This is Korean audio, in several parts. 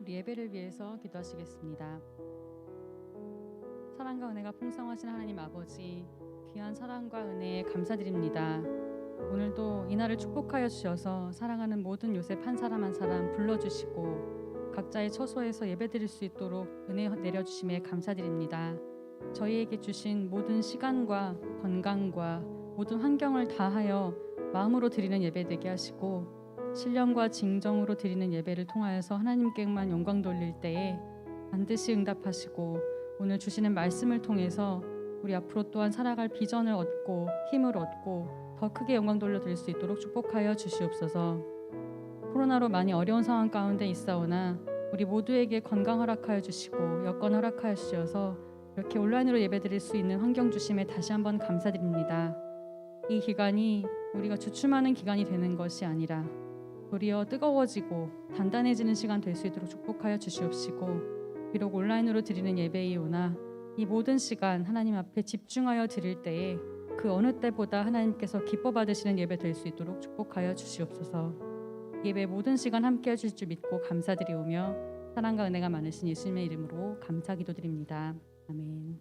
우리 예배를 위해서 기도하시겠습니다. 사랑과 은혜가 풍성하신 하나님 아버지, 귀한 사랑과 은혜에 감사드립니다. 오늘도 이 날을 축복하여 주셔서 사랑하는 모든 요셉 한 사람 한 사람 불러주시고 각자의 처소에서 예배드릴 수 있도록 은혜 내려주심에 감사드립니다. 저희에게 주신 모든 시간과 건강과 모든 환경을 다하여 마음으로 드리는 예배 되게 하시고 신령과 진정으로 드리는 예배를 통하여서 하나님께만 영광 돌릴 때에 반드시 응답하시고 오늘 주시는 말씀을 통해서 우리 앞으로 또한 살아갈 비전을 얻고 힘을 얻고 더 크게 영광 돌려드릴 수 있도록 축복하여 주시옵소서. 코로나로 많이 어려운 상황 가운데 있사오나 우리 모두에게 건강 허락하여 주시고 여건 허락하여 주셔서 이렇게 온라인으로 예배드릴 수 있는 환경 주심에 다시 한번 감사드립니다. 이 기간이 우리가 주춤하는 기간이 되는 것이 아니라 도리어 뜨거워지고 단단해지는 시간 될 수 있도록 축복하여 주시옵시고 비록 온라인으로 드리는 예배이오나 이 모든 시간 하나님 앞에 집중하여 드릴 때에 그 어느 때보다 하나님께서 기뻐 받으시는 예배 될 수 있도록 축복하여 주시옵소서. 예배 모든 시간 함께 해주실 줄 믿고 감사드리오며 사랑과 은혜가 많으신 예수님의 이름으로 감사 기도드립니다. 아멘.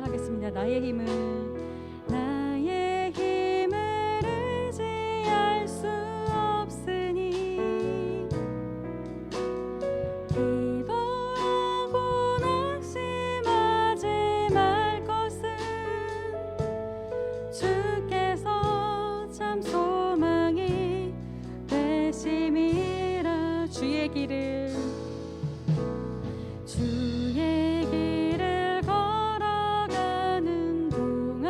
하겠습니다. 나의 힘을 의지할 수 없으니 기도하고 낙심하지 말 것은 주께서 참 소망이 되심이라. 주의 길을 걸어가는 동안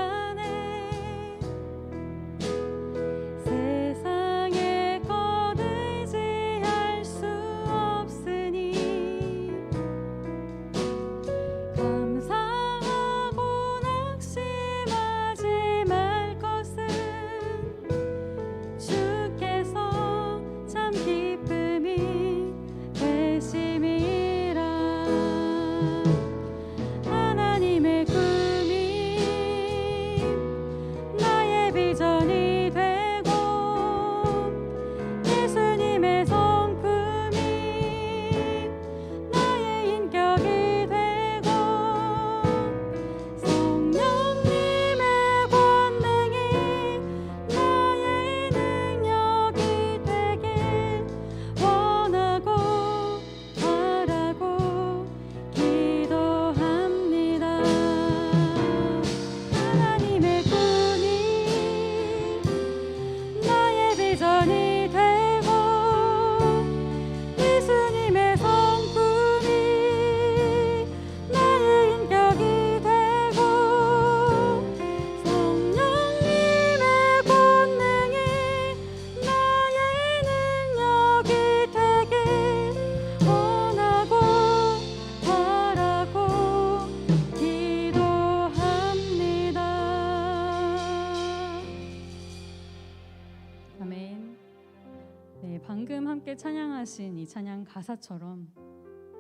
찬양하신 이 찬양 가사처럼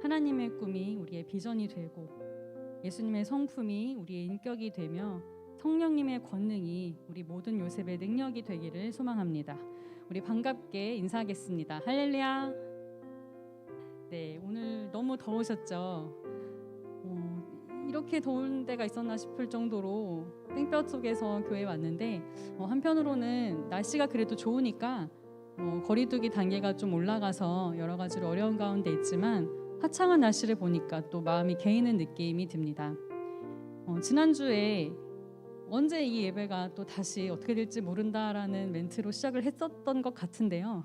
하나님의 꿈이 우리의 비전이 되고 예수님의 성품이 우리의 인격이 되며 성령님의 권능이 우리 모든 요셉의 능력이 되기를 소망합니다. 우리 반갑게 인사하겠습니다. 할렐루야. 네, 오늘 너무 더우셨죠? 이렇게 더운 데가 있었나 싶을 정도로 땡볕 속에서 교회에 왔는데 한편으로는 날씨가 그래도 좋으니까 거리두기 단계가 좀 올라가서 여러 가지로 어려운 가운데 있지만 화창한 날씨를 보니까 또 마음이 개이는 느낌이 듭니다. 지난주에 언제 이 예배가 또 다시 어떻게 될지 모른다라는 멘트로 시작을 했었던 것 같은데요.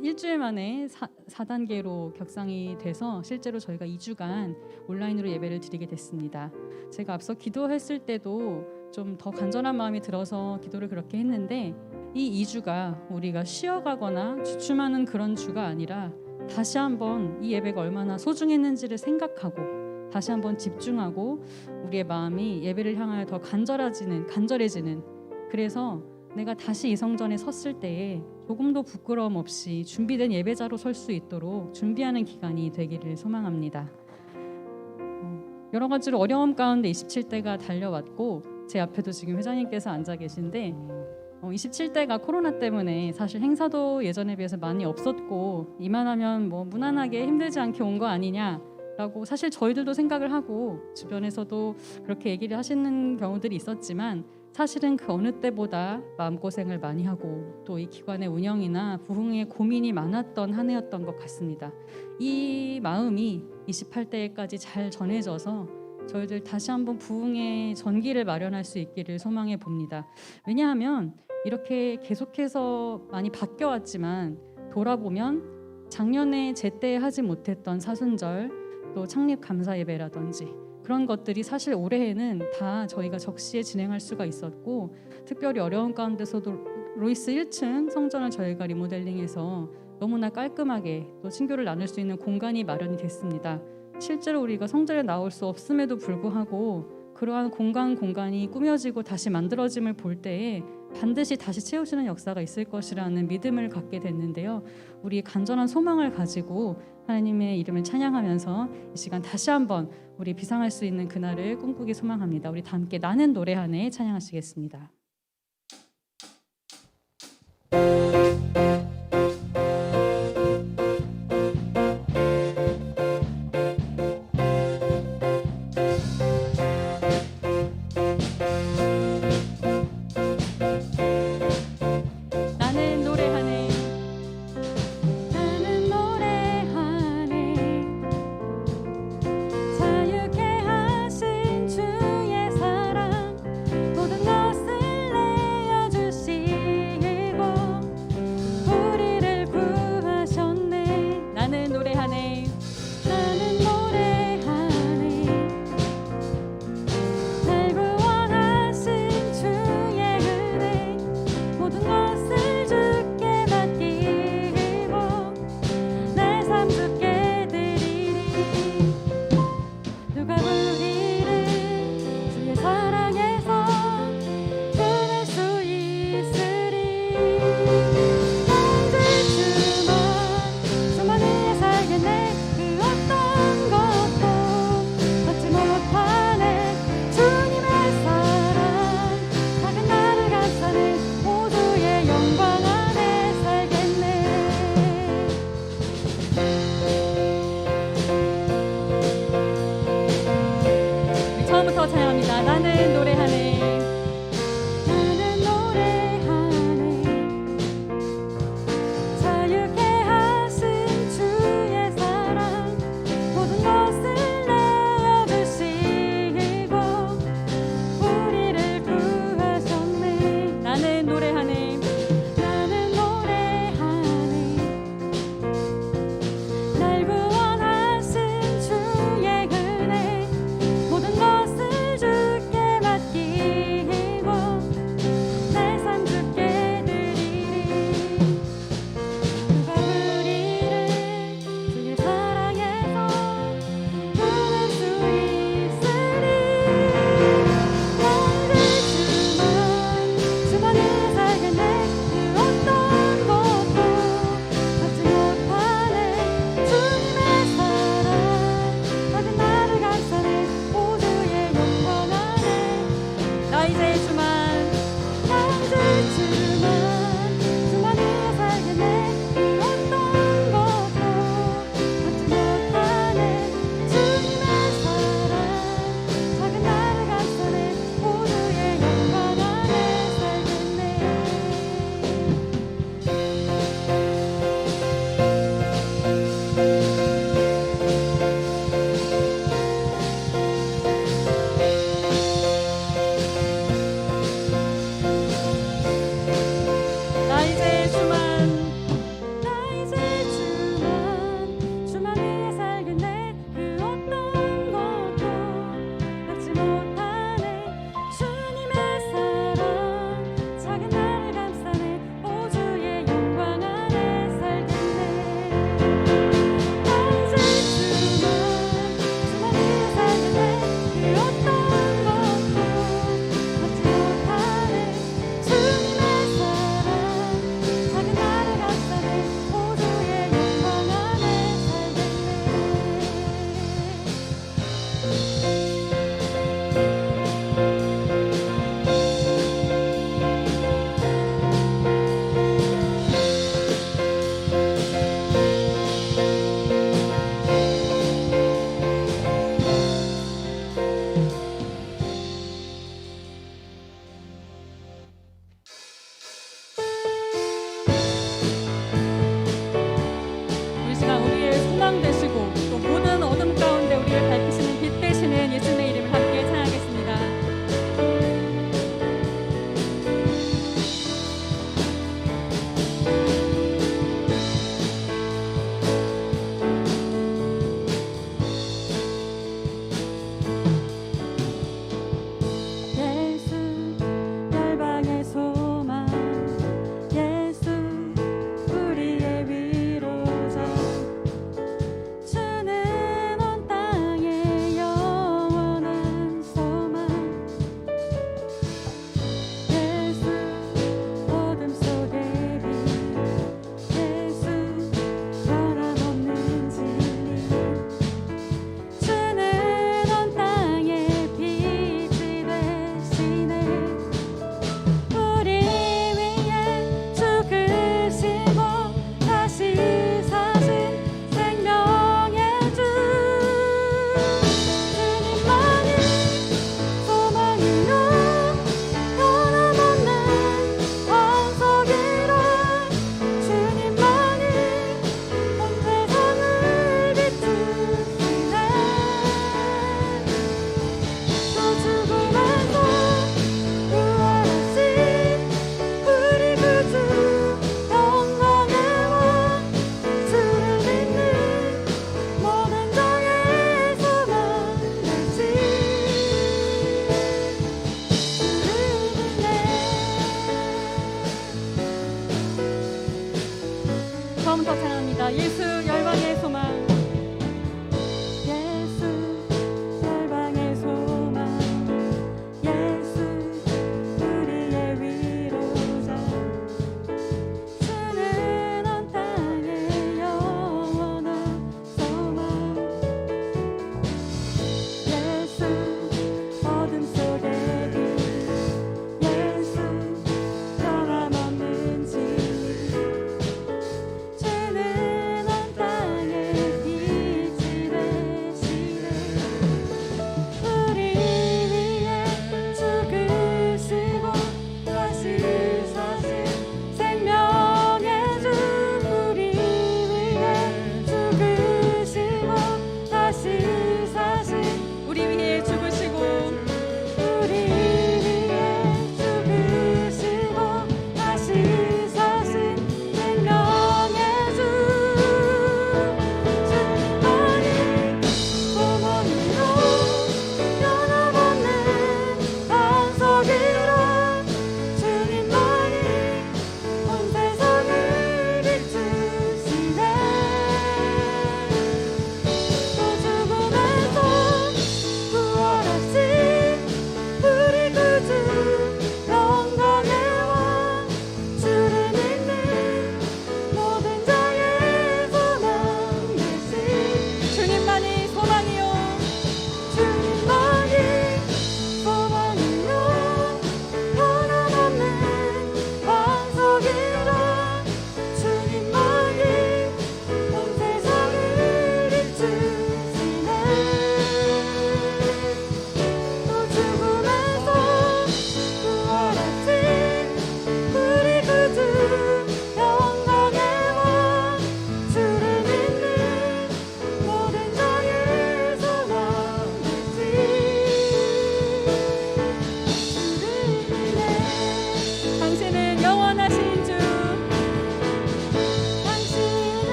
일주일 만에 4단계로 격상이 돼서 실제로 저희가 2주간 온라인으로 예배를 드리게 됐습니다. 제가 앞서 기도했을 때도 좀 더 간절한 마음이 들어서 기도를 그렇게 했는데 이 2주가 우리가 쉬어가거나 주춤하는 그런 주가 아니라 다시 한번 이 예배가 얼마나 소중했는지를 생각하고 다시 한번 집중하고 우리의 마음이 예배를 향하여 더 간절해지는 그래서 내가 다시 이 성전에 섰을 때에 조금도 부끄러움 없이 준비된 예배자로 설 수 있도록 준비하는 기간이 되기를 소망합니다. 여러 가지로 어려움 가운데 27대가 달려왔고 제 앞에도 지금 회장님께서 앉아 계신데 27대가 코로나 때문에 사실 행사도 예전에 비해서 많이 없었고 이만하면 무난하게 힘들지 않게 온 거 아니냐라고 사실 저희들도 생각을 하고 주변에서도 그렇게 얘기를 하시는 경우들이 있었지만 사실은 그 어느 때보다 마음고생을 많이 하고 또 이 기관의 운영이나 부흥에 고민이 많았던 한 해였던 것 같습니다. 이 마음이 28대까지 잘 전해져서 저희들 다시 한번 부흥의 전기를 마련할 수 있기를 소망해 봅니다. 왜냐하면 이렇게 계속해서 많이 바뀌어왔지만 돌아보면 작년에 제때 하지 못했던 사순절 또 창립 감사 예배라든지 그런 것들이 사실 올해에는 다 저희가 적시에 진행할 수가 있었고 특별히 어려운 가운데서도 로이스 1층 성전을 저희가 리모델링해서 너무나 깔끔하게 또 친교를 나눌 수 있는 공간이 마련이 됐습니다. 실제로 우리가 성전에 나올 수 없음에도 불구하고 그러한 공간이 꾸며지고 다시 만들어짐을 볼 때에 반드시 다시 채우시는 역사가 있을 것이라는 믿음을 갖게 됐는데요. 우리 간절한 소망을 가지고 하나님의 이름을 찬양하면서 이 시간 다시 한번 우리 비상할 수 있는 그날을 꿈꾸기 소망합니다. 우리 다 함께 나는 노래하네 찬양하시겠습니다. 처음부터 찬양합니다. 나는 노래하네. 나는 노래하네. 자유케 하신 주의 사랑 모든 것을 내어주시고 우리를 구하셨네. 나는 노래하네. 나는 노래하네. 날 구원하신 주의 은혜 모든 것을 주께 맡기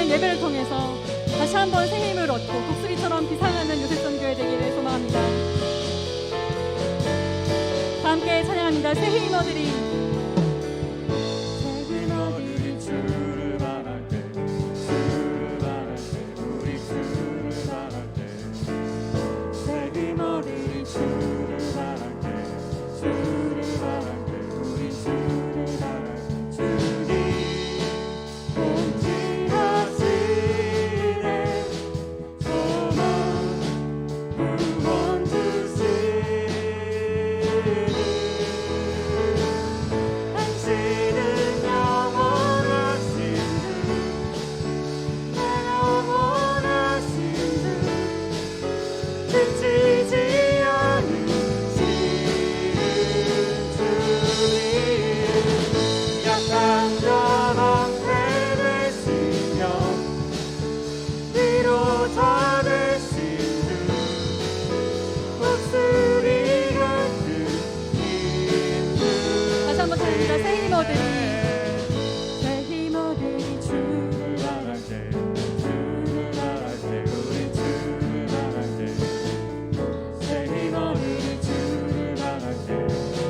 이어지는 예배를 통해서 다시 한번 새 힘을 얻고 독수리처럼 비상하는 요셉 선교회 되기를 소망합니다. 다 함께 찬양합니다. 새 힘 얻으리. 주를 바랄 때, 주를 바랄 때, 우리 주를 바랄 때, 새 힘 얻으리. 주를 바랄 때, 주를 바랄 때, 우리 주를 바랄 때, 주님 통치하시네. 소망 구원 주시니 당신은 영원하신 주, 영원하신 주, 그치지 않으시는 주님. 약한 자 방패 되시며 위로자 되신 주, 목소리 같은 힘 다시 한번 찬양합니다. 새 힘 얻으리. 새 힘 얻으리. 주를 바랄 때, 주를 바랄 때, 우리 주를 바랄 때, 새 힘 얻으리. 주를 바랄 때,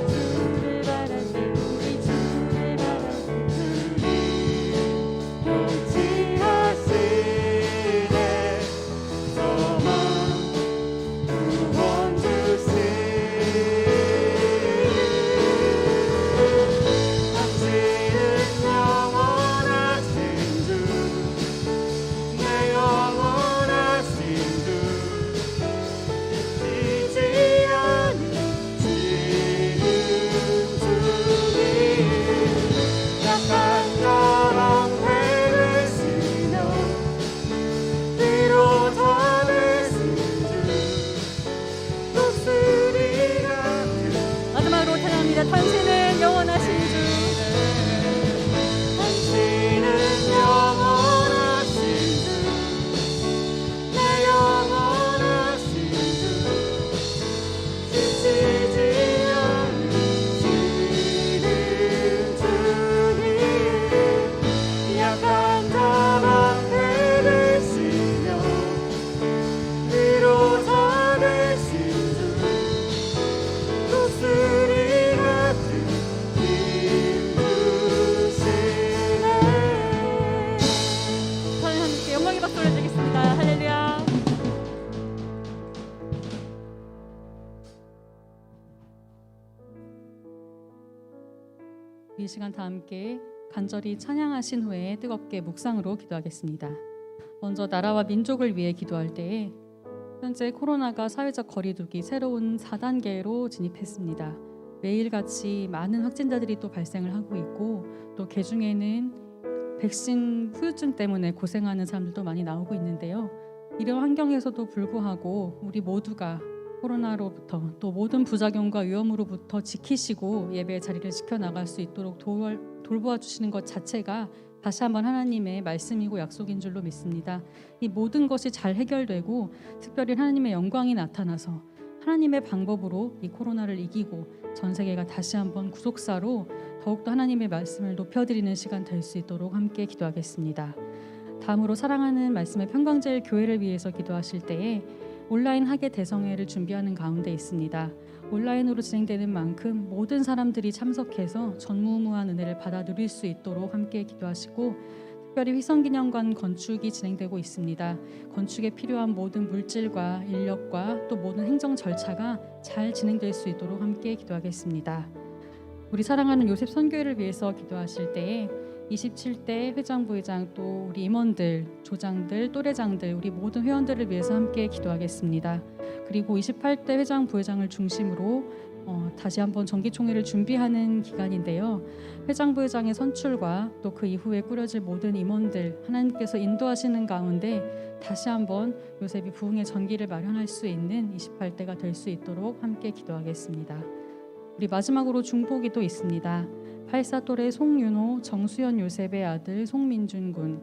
주를 바랄 때, 우리 주를 바랄 때, 주님 통치하시네. 소망 구원 주시니 당신은 영원하신 주, 내 영원하신 주, 잊지 않으시는 주님. 약한 자 방패 되시며 위로자 되신 주, 독수리 같은 마지막으로 찬양합니다. 당신은 영원하신 주. 당신은 영원하신 주, 내 영원하신 주, 지치지 않으시는 주님. 약한 자 방패 되시며 위로자 되신 주, 독수리 같은 힘 주시네. 저희 함께 영광의 박수 올려드리겠습니다. 할렐루야. 이 시간 다 함께 간절히 찬양하신 후에 뜨겁게 묵상으로 기도하겠습니다. 먼저 나라와 민족을 위해 기도할 때에 현재 코로나가 사회적 거리두기 새로운 4단계로 진입했습니다. 매일같이 많은 확진자들이 또 발생을 하고 있고 또 그중에는 백신 후유증 때문에 고생하는 사람들도 많이 나오고 있는데요. 이런 환경에서도 불구하고 우리 모두가 코로나로부터 또 모든 부작용과 위험으로부터 지키시고 예배의 자리를 지켜나갈 수 있도록 돌보아 주시는 것 자체가 다시 한번 하나님의 말씀이고 약속인 줄로 믿습니다. 이 모든 것이 잘 해결되고 특별히 하나님의 영광이 나타나서 하나님의 방법으로 이 코로나를 이기고 전 세계가 다시 한번 구속사로 더욱더 하나님의 말씀을 높여드리는 시간 될 수 있도록 함께 기도하겠습니다. 다음으로 사랑하는 말씀의 평강제일 교회를 위해서 기도하실 때에 온라인 학예 대성회를 준비하는 가운데 있습니다. 온라인으로 진행되는 만큼 모든 사람들이 참석해서 전무후무한 은혜를 받아 누릴 수 있도록 함께 기도하시고 특별히 휘성기념관 건축이 진행되고 있습니다. 건축에 필요한 모든 물질과 인력과 또 모든 행정 절차가 잘 진행될 수 있도록 함께 기도하겠습니다. 우리 사랑하는 요셉 선교회를 위해서 기도하실 때에 27대 회장, 부회장 또 우리 임원들, 조장들, 또래장들 우리 모든 회원들을 위해서 함께 기도하겠습니다. 그리고 28대 회장, 부회장을 중심으로 다시 한번 정기총회를 준비하는 기간인데요. 회장, 부회장의 선출과 또 그 이후에 꾸려질 모든 임원들 하나님께서 인도하시는 가운데 다시 한번 요셉이 부흥의 전기를 마련할 수 있는 28대가 될 수 있도록 함께 기도하겠습니다. 우리 마지막으로 중보기도 있습니다. 84또래 송윤호, 정수연 요셉의 아들 송민준 군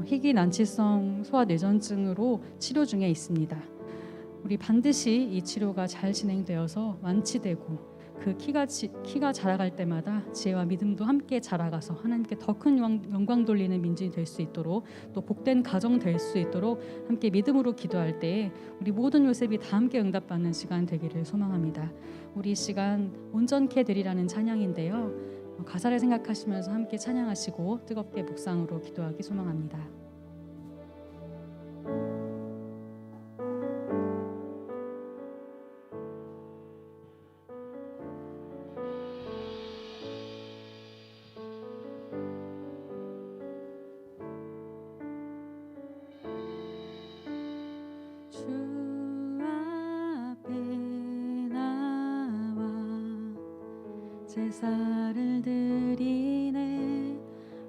희귀 난치성 소아뇌전증으로 치료 중에 있습니다. 우리 반드시 이 치료가 잘 진행되어서 완치되고 그 키가 자라갈 때마다 지혜와 믿음도 함께 자라가서 하나님께 더 큰 영광 돌리는 민족이 될 수 있도록, 또 복된 가정 될 수 있도록 함께 믿음으로 기도할 때에 우리 모든 요셉이 다 함께 응답받는 시간 되기를 소망합니다. 우리 이 시간 온전케 되리라는 찬양인데요, 가사를 생각하시면서 함께 찬양하시고 뜨겁게 묵상으로 기도하기 소망합니다. 주 앞에 나와 제사를 드리네.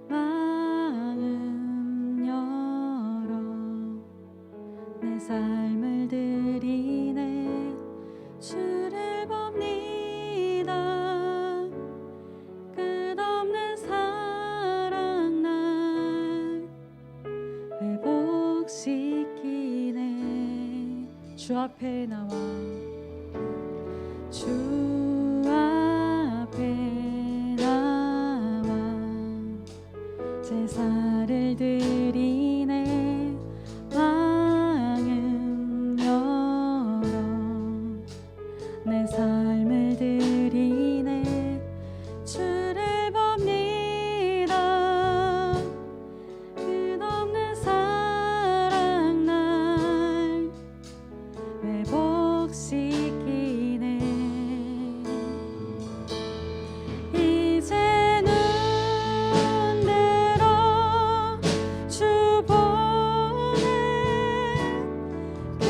마음 열어 내 삶을 드리네. 주를 봅니다. 끝없는 사랑 날 회복시키네. 주 앞에 나와 주 앞에 나와 제사를 드리네. 마음 열어 내 삶을 드리네. 주를 봅니다. 끝없는 사랑 날 회복시키네. 이제 눈 들어 주 보네. 그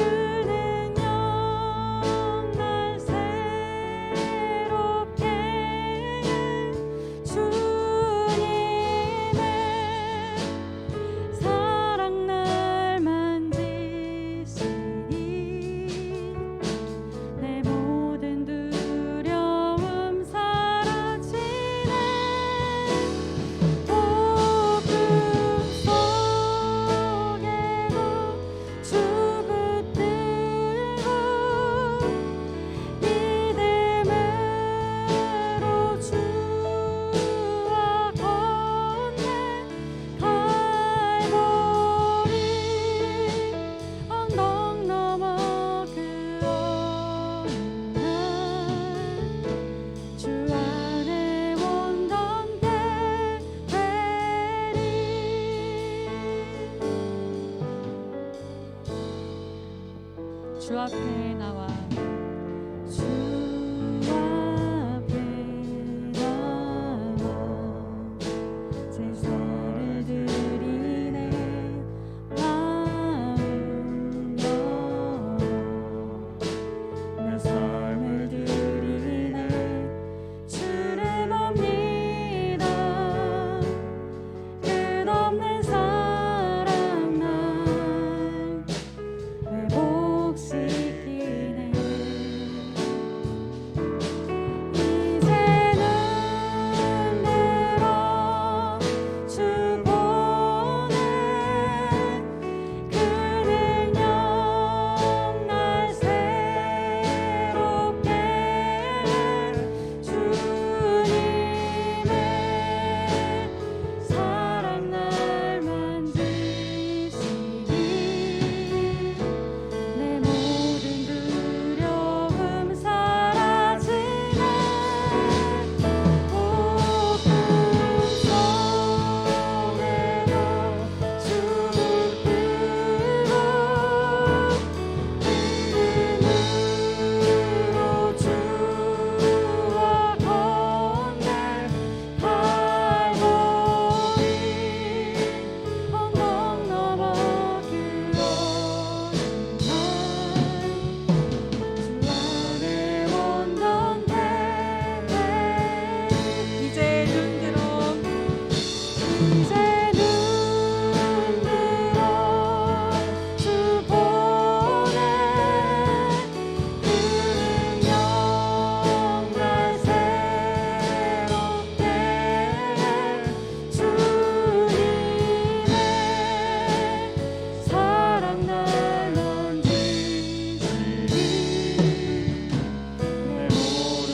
능력 날 새롭게 주님의 사랑 날 만지시니 내 모든 두려움 사라지네. 어둠 속에도 주 붙들고 믿음으로 주와 건네. 갈보리 언덕 넘어 그 어느 날 주 안에 온전케 되리. 주 앞에 나와 주 앞에 나와 제사를 드리네. 마음 열어 내 삶을 드리네. 주를 봅니다. 끝없는 사랑 날 회복시키네. 이제 눈 들어 주 보네. 그 능력 날 새롭게 주님의 사랑 날 만지시니 내 모든 두려움 사라지네. 어둠 속에도 주 붙들고 믿음으로 주와 건네. 갈보리 언덕 넘어 그 어느 날 주 안에 온전케 되리. 이제 눈 들어 주 보네. 그 능력 날 새롭게 주님의 사랑 날 만지시니 내 모든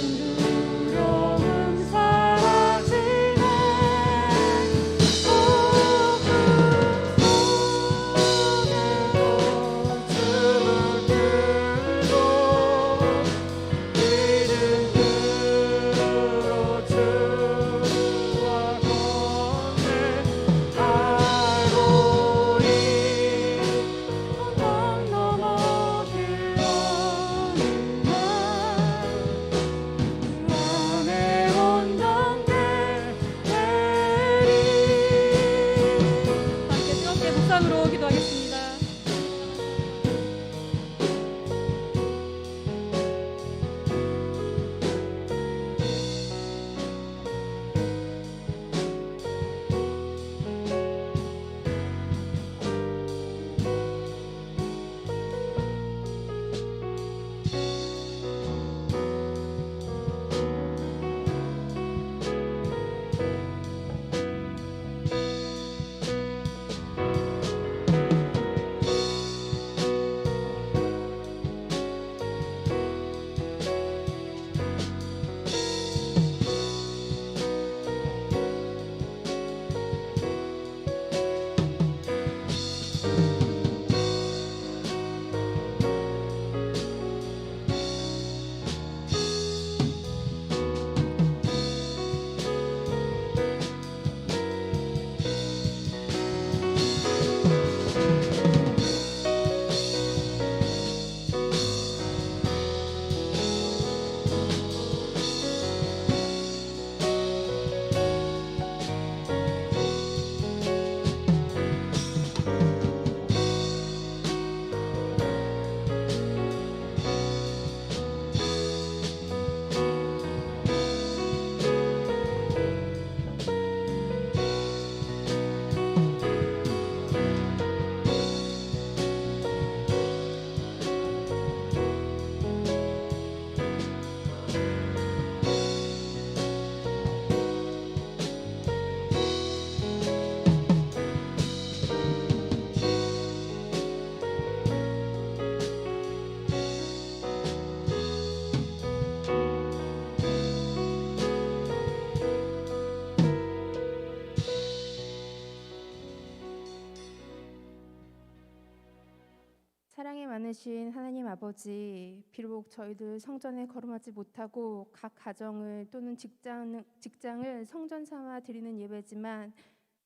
살아계신 하나님 아버지, 비록 저희들 성전에 거름하지 못하고 각 가정을 또는 직장을 성전 삼아 드리는 예배지만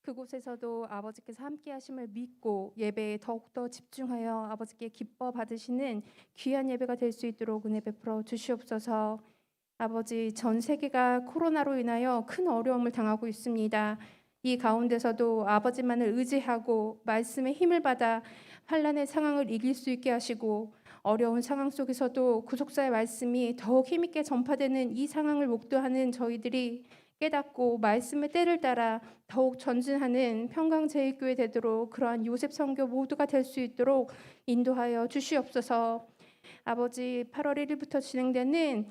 그곳에서도 아버지께서 함께 하심을 믿고 예배에 더욱더 집중하여 아버지께 기뻐 받으시는 귀한 예배가 될 수 있도록 은혜 베풀어 주시옵소서. 아버지, 전 세계가 코로나로 인하여 큰 어려움을 당하고 있습니다. 이 가운데서도 아버지만을 의지하고 말씀의 힘을 받아 환난의 상황을 이길 수 있게 하시고 어려운 상황 속에서도 구속사의 말씀이 더욱 힘있게 전파되는 이 상황을 목도하는 저희들이 깨닫고 말씀의 때를 따라 더욱 전진하는 평강제일교회 되도록 그러한 요셉 선교 모두가 될 수 있도록 인도하여 주시옵소서. 아버지, 8월 1일부터 진행되는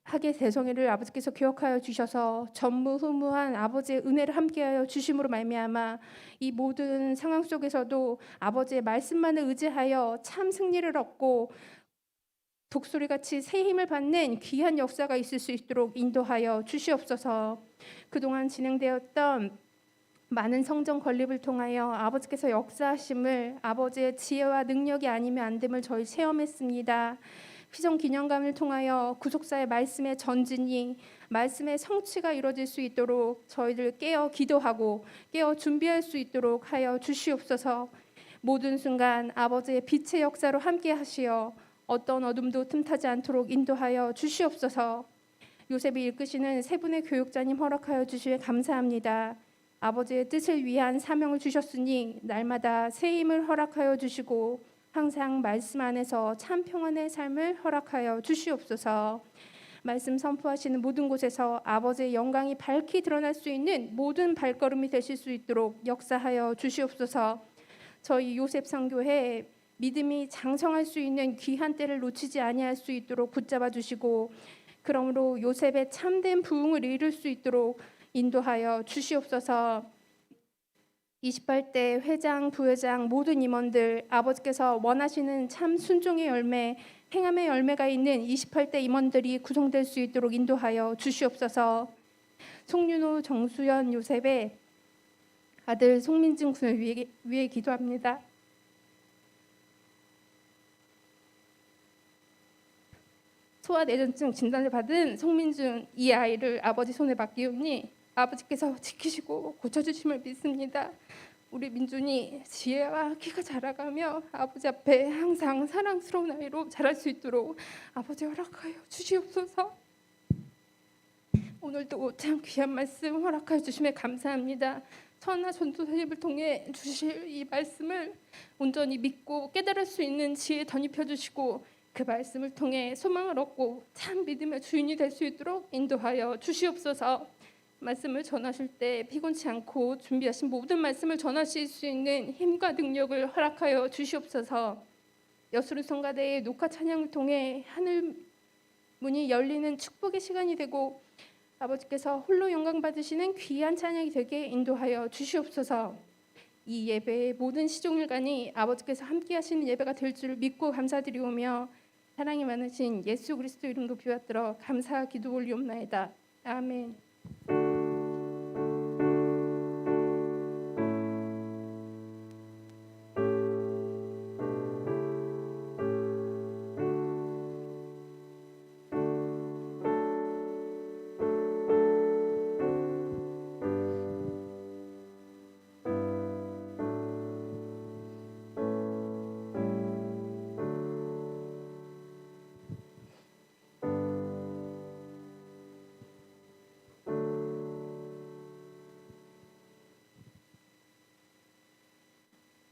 학예 대성회를 아버지께서 기억하여 주셔서 전무후무한 아버지의 은혜를 함께하여 주심으로 말미암아 이 모든 상황 속에서도 아버지의 말씀만을 의지하여 참 승리를 얻고 독수리같이 새 힘을 받는 귀한 역사가 있을 수 있도록 인도하여 주시옵소서. 그동안 진행되었던 많은 성전 건립을 통하여 아버지께서 역사하심을 아버지의 지혜와 능력이 아니면 안 됨을 저희 체험했습니다. 피정 기념관을 통하여 구속사의 말씀의 전진이 말씀의 성취가 이루어질 수 있도록 저희들 깨어 기도하고 깨어 준비할 수 있도록 하여 주시옵소서. 모든 순간 아버지의 빛의 역사로 함께 하시어 어떤 어둠도 틈타지 않도록 인도하여 주시옵소서. 요셉이 이끄시는 세 분의 교육자님 허락하여 주시에 감사합니다. 아버지의 뜻을 위한 사명을 주셨으니 날마다 새 힘을 허락하여 주시고 항상 말씀 안에서 참 평안의 삶을 허락하여 주시옵소서. 말씀 선포하시는 모든 곳에서 아버지의 영광이 밝히 드러날 수 있는 모든 발걸음이 되실 수 있도록 역사하여 주시옵소서. 저희 요셉 선교회 믿음이 장성할 수 있는 귀한 때를 놓치지 아니할 수 있도록 붙잡아 주시고 그러므로 요셉의 참된 부흥을 이룰 수 있도록 인도하여 주시옵소서. 28대 회장, 부회장 모든 임원들 아버지께서 원하시는 참 순종의 열매, 행함의 열매가 있는 28대 임원들이 구성될 수 있도록 인도하여 주시옵소서. 송윤호, 정수연, 요셉의 아들 송민준 군을 위해 기도합니다. 소아내전증 진단을 받은 송민준 이 아이를 아버지 손에 맡기오니 아버지께서 지키시고 고쳐주심을 믿습니다. 우리 민준이 지혜와 키가 자라가며 아버지 앞에 항상 사랑스러운 아이로 자랄 수 있도록 아버지 허락하여 주시옵소서. 오늘도 참 귀한 말씀 허락하여 주심에 감사합니다. 천하 전도사님을 통해 주실 이 말씀을 온전히 믿고 깨달을 수 있는 지혜 덧입혀 주시고 그 말씀을 통해 소망을 얻고 참 믿음의 주인이 될 수 있도록 인도하여 주시옵소서. 말씀을 전하실 때 피곤치 않고 준비하신 모든 말씀을 전하실 수 있는 힘과 능력을 허락하여 주시옵소서. 여수르 성가대의 녹화 찬양을 통해 하늘 문이 열리는 축복의 시간이 되고 아버지께서 홀로 영광 받으시는 귀한 찬양이 되게 인도하여 주시옵소서. 이 예배의 모든 시종일관이 아버지께서 함께 하시는 예배가 될 줄 믿고 감사드리오며 사랑이 많으신 예수 그리스도 이름으로 비받들어 감사 기도 올리옵나이다. 아멘.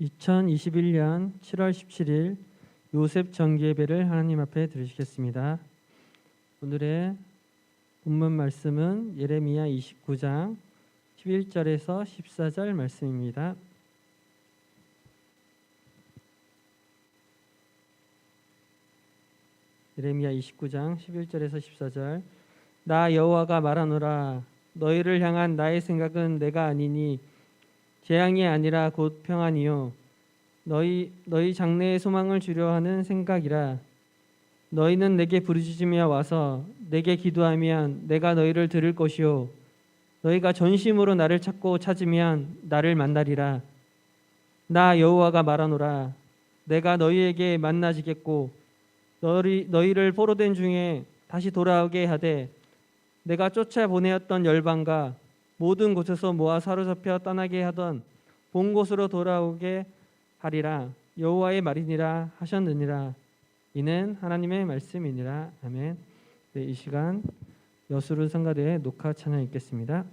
(2021년 7월 17일) 요셉 정기예배를 하나님 앞에 드리시겠습니다. 오늘의 본문 말씀은 예레미야 29장 11절에서 14절 말씀입니다. 예레미야 29장 11절에서 14절. 나 여호와가 말하노라. 너희를 향한 나의 생각은 내가 아니니 재앙이 아니라 곧 평안이요 너희 장래의 소망을 주려 하는 생각이라. 너희는 내게 부르짖으며 와서 내게 기도하면 내가 너희를 들을 것이요 너희가 전심으로 나를 찾고 찾으면 나를 만나리라. 나 여호와가 말하노라. 내가 너희에게 만나지겠고 너희를 포로된 중에 다시 돌아오게 하되 내가 쫓아 보내었던 열방과 모든 곳에서 모아 사로잡혀 떠나게 하던 본 곳으로 돌아오게 하리라. 여호와의 말이니라 하셨느니라. 이는 하나님의 말씀이니라. 아멘. 네, 이 시간 여수르 성가대의 녹화 찬양 읽겠습니다.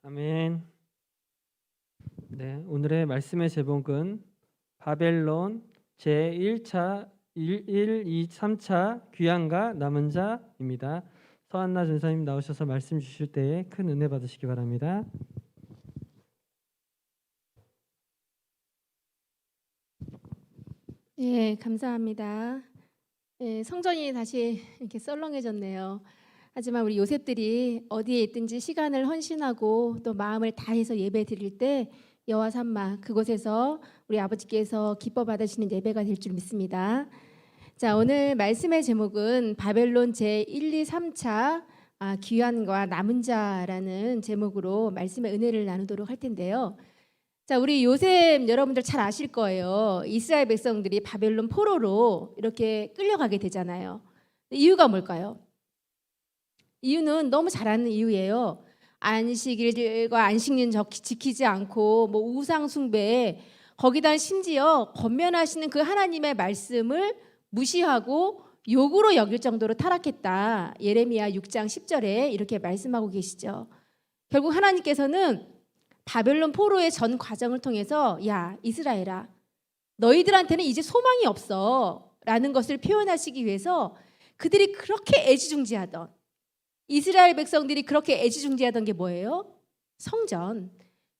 아멘. 네, 오늘의 말씀의 제목은 바벨론 제1차 1, 2, 3차 귀환과 남은 자입니다. 서한나 전사님 나오셔서 말씀 주실 때에 큰 은혜 받으시기 바랍니다. 예, 감사합니다. 예, 성전이 다시 이렇게 썰렁해졌네요. 하지만 우리 요셉들이 어디에 있든지 시간을 헌신하고 또 마음을 다해서 예배 드릴 때 여호와 삼마 그곳에서 우리 아버지께서 기뻐 받으시는 예배가 될 줄 믿습니다. 자, 오늘 말씀의 제목은 바벨론 제1, 2, 3차 귀환과 남은 자라는 제목으로 말씀의 은혜를 나누도록 할 텐데요. 자, 우리 요셉 여러분들 잘 아실 거예요. 이스라엘 백성들이 바벨론 포로로 이렇게 끌려가게 되잖아요. 이유가 뭘까요? 이유는 너무 잘 아는 이유예요. 안식일과 안식년 지키지 않고 뭐 우상 숭배, 거기다 심지어 권면하시는 그 하나님의 말씀을 무시하고 욕으로 여길 정도로 타락했다. 예레미야 6장 10절에 이렇게 말씀하고 계시죠. 결국 하나님께서는 바벨론 포로의 전 과정을 통해서 야 이스라엘아 너희들한테는 이제 소망이 없어 라는 것을 표현하시기 위해서 그들이 그렇게 애지중지하던 이스라엘 백성들이 그렇게 애지중지하던 게 뭐예요? 성전.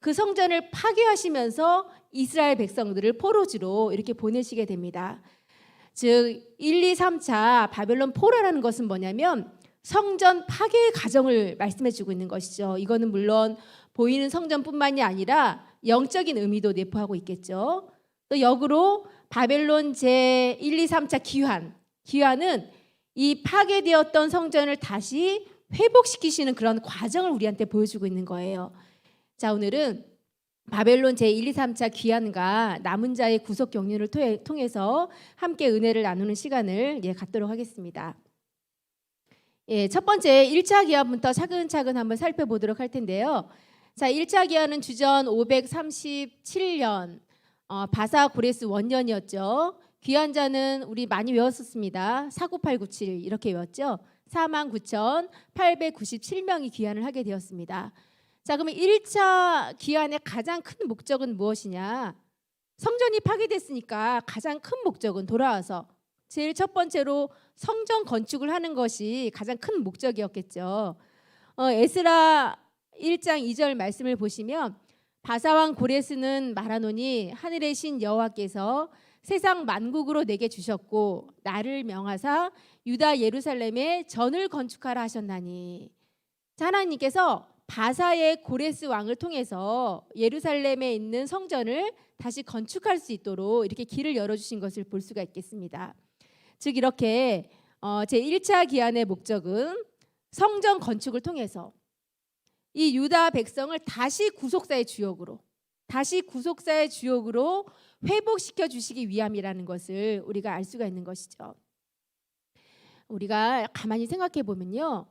그 성전을 파괴하시면서 이스라엘 백성들을 포로지로 이렇게 보내시게 됩니다. 즉 1, 2, 3차 바벨론 포로라는 것은 뭐냐면 성전 파괴의 과정을 말씀해 주고 있는 것이죠. 이거는 물론 보이는 성전뿐만이 아니라 영적인 의미도 내포하고 있겠죠. 또 역으로 바벨론 제 1, 2, 3차 기환은 이 파괴되었던 성전을 다시 회복시키시는 그런 과정을 우리한테 보여주고 있는 거예요. 자, 오늘은 바벨론 제 1, 2, 3차 귀환과 남은 자의 구속 경륜을 통해서 함께 은혜를 나누는 시간을 갖도록 하겠습니다. 첫 번째 1차 기환부터 차근차근 한번 살펴보도록 할 텐데요. 자, 1차 기환은 주전 537년 바사 고레스 원년이었죠. 귀환자는 우리 많이 외웠었습니다. 49897 이렇게 외웠죠. 49,897명이 귀환을 하게 되었습니다. 자, 그러면 1차 귀환의 가장 큰 목적은 무엇이냐? 성전이 파괴됐으니까 가장 큰 목적은 돌아와서 제일 첫 번째로 성전 건축을 하는 것이 가장 큰 목적이었겠죠. 에스라 1장 2절 말씀을 보시면 바사왕 고레스는 말하노니 하늘의 신 여호와께서 세상 만국으로 내게 주셨고 나를 명하사 유다 예루살렘에 전을 건축하라 하셨나니. 자, 하나님께서 바사의 고레스 왕을 통해서 예루살렘에 있는 성전을 다시 건축할 수 있도록 이렇게 길을 열어주신 것을 볼 수가 있겠습니다. 즉 이렇게 제1차 기한의 목적은 성전 건축을 통해서 이 유다 백성을 다시 구속사의 주역으로 회복시켜 주시기 위함이라는 것을 우리가 알 수가 있는 것이죠. 우리가 가만히 생각해 보면요.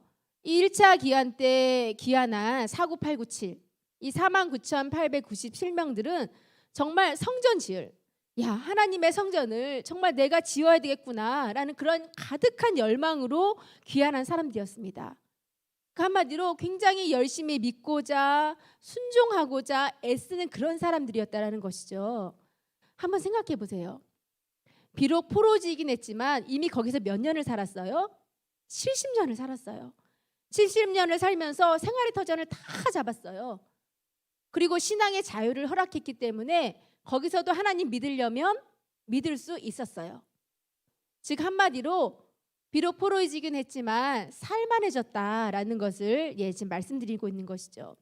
1차 기한 때 기한한 49897 이 49,897명들은 정말 성전 지을 하나님의 성전을 정말 내가 지어야 되겠구나라는 그런 가득한 열망으로 귀환한 사람들이었습니다. 그 한마디로 굉장히 열심히 믿고자 순종하고자 애쓰는 그런 사람들이었다라는 것이죠. 한번 생각해 보세요. 비록 포로지이긴 했지만 이미 거기서 몇 년을 살았어요? 70년을 살았어요. 70년을 살면서 생활의 터전을 다 잡았어요. 그리고 신앙의 자유를 허락했기 때문에 거기서도 하나님 믿으려면 믿을 수 있었어요. 즉 한마디로 비록 포로이지긴 했지만 살만해졌다라는 것을 지금 말씀드리고 있는 것이죠.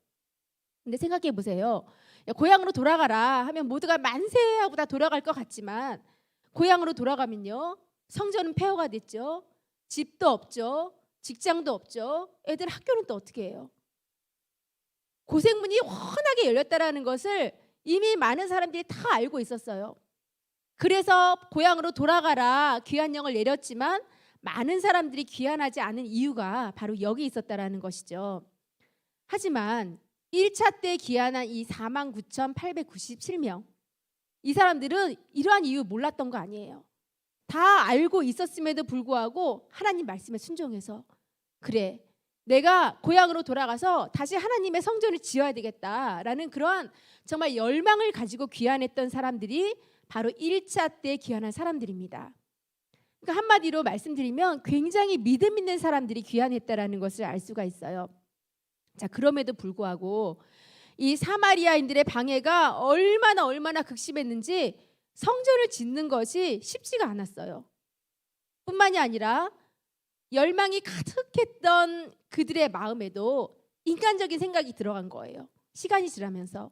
근데 생각해 보세요. 고향으로 돌아가라 하면 모두가 만세하고 다 돌아갈 것 같지만 고향으로 돌아가면요. 성전은 폐허가 됐죠. 집도 없죠. 직장도 없죠. 애들 학교는 또 어떻게 해요? 고생문이 훤하게 열렸다라는 것을 이미 많은 사람들이 다 알고 있었어요. 그래서 고향으로 돌아가라 귀환령을 내렸지만 많은 사람들이 귀환하지 않은 이유가 바로 여기 있었다라는 것이죠. 하지만 1차 때 귀환한 이 49,897명 이 사람들은 이러한 이유 몰랐던 거 아니에요. 다 알고 있었음에도 불구하고 하나님 말씀에 순종해서 그래 내가 고향으로 돌아가서 다시 하나님의 성전을 지어야 되겠다라는 그러한 정말 열망을 가지고 귀환했던 사람들이 바로 1차 때 귀환한 사람들입니다. 그러니까 한마디로 말씀드리면 굉장히 믿음 있는 사람들이 귀환했다라는 것을 알 수가 있어요. 자, 그럼에도 불구하고 이 사마리아인들의 방해가 얼마나 극심했는지 성전을 짓는 것이 쉽지가 않았어요. 뿐만이 아니라 열망이 가득했던 그들의 마음에도 인간적인 생각이 들어간 거예요. 시간이 지나면서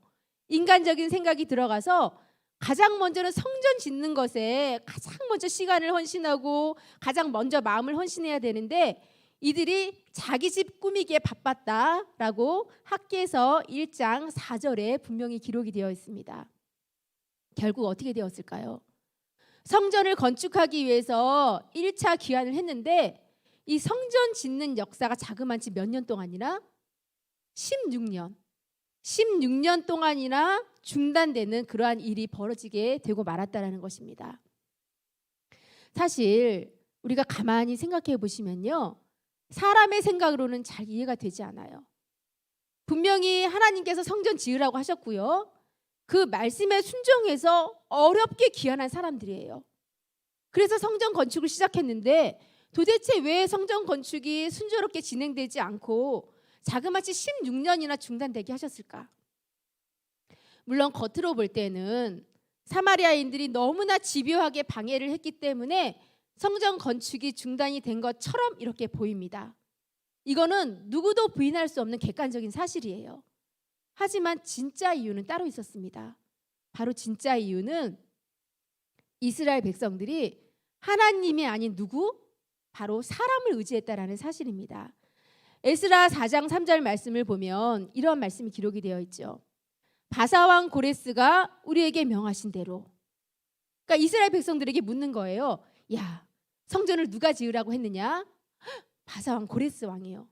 인간적인 생각이 들어가서 가장 먼저는 성전 짓는 것에 가장 먼저 시간을 헌신하고 가장 먼저 마음을 헌신해야 되는데 이들이 자기 집 꾸미기에 바빴다라고 학개서 1장 4절에 분명히 기록이 되어 있습니다. 결국 어떻게 되었을까요? 성전을 건축하기 위해서 1차 귀환을 했는데 이 성전 짓는 역사가 자그마치 몇 년 동안이나 16년 동안이나 중단되는 그러한 일이 벌어지게 되고 말았다라는 것입니다. 사실 우리가 가만히 생각해 보시면요. 사람의 생각으로는 잘 이해가 되지 않아요. 분명히 하나님께서 성전 지으라고 하셨고요. 그 말씀에 순종해서 어렵게 귀환한 사람들이에요. 그래서 성전 건축을 시작했는데 도대체 왜 성전 건축이 순조롭게 진행되지 않고 자그마치 16년이나 중단되게 하셨을까? 물론 겉으로 볼 때는 사마리아인들이 너무나 집요하게 방해를 했기 때문에 성전 건축이 중단이 된 것처럼 이렇게 보입니다. 이거는 누구도 부인할 수 없는 객관적인 사실이에요. 하지만 진짜 이유는 따로 있었습니다. 바로 진짜 이유는 이스라엘 백성들이 하나님이 아닌 누구? 바로 사람을 의지했다라는 사실입니다. 에스라 4장 3절 말씀을 보면 이런 말씀이 기록이 되어 있죠. 바사왕 고레스가 우리에게 명하신 대로. 그러니까 이스라엘 백성들에게 묻는 거예요. 야, 성전을 누가 지으라고 했느냐? 바사왕 고레스 왕이요.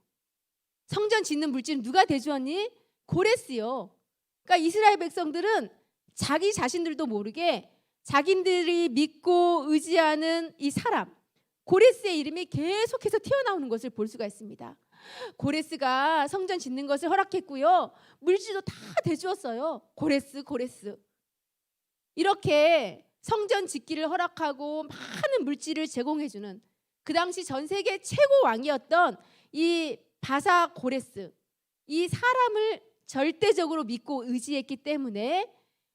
성전 짓는 물질은 누가 대주었니? 고레스요. 그러니까 이스라엘 백성들은 자기 자신들도 모르게 자기들이 믿고 의지하는 이 사람 고레스의 이름이 계속해서 튀어나오는 것을 볼 수가 있습니다. 고레스가 성전 짓는 것을 허락했고요. 물질도 다 대주었어요. 고레스. 이렇게 성전 짓기를 허락하고 많은 물질을 제공해주는 그 당시 전 세계 최고 왕이었던 이 바사 고레스, 이 사람을 절대적으로 믿고 의지했기 때문에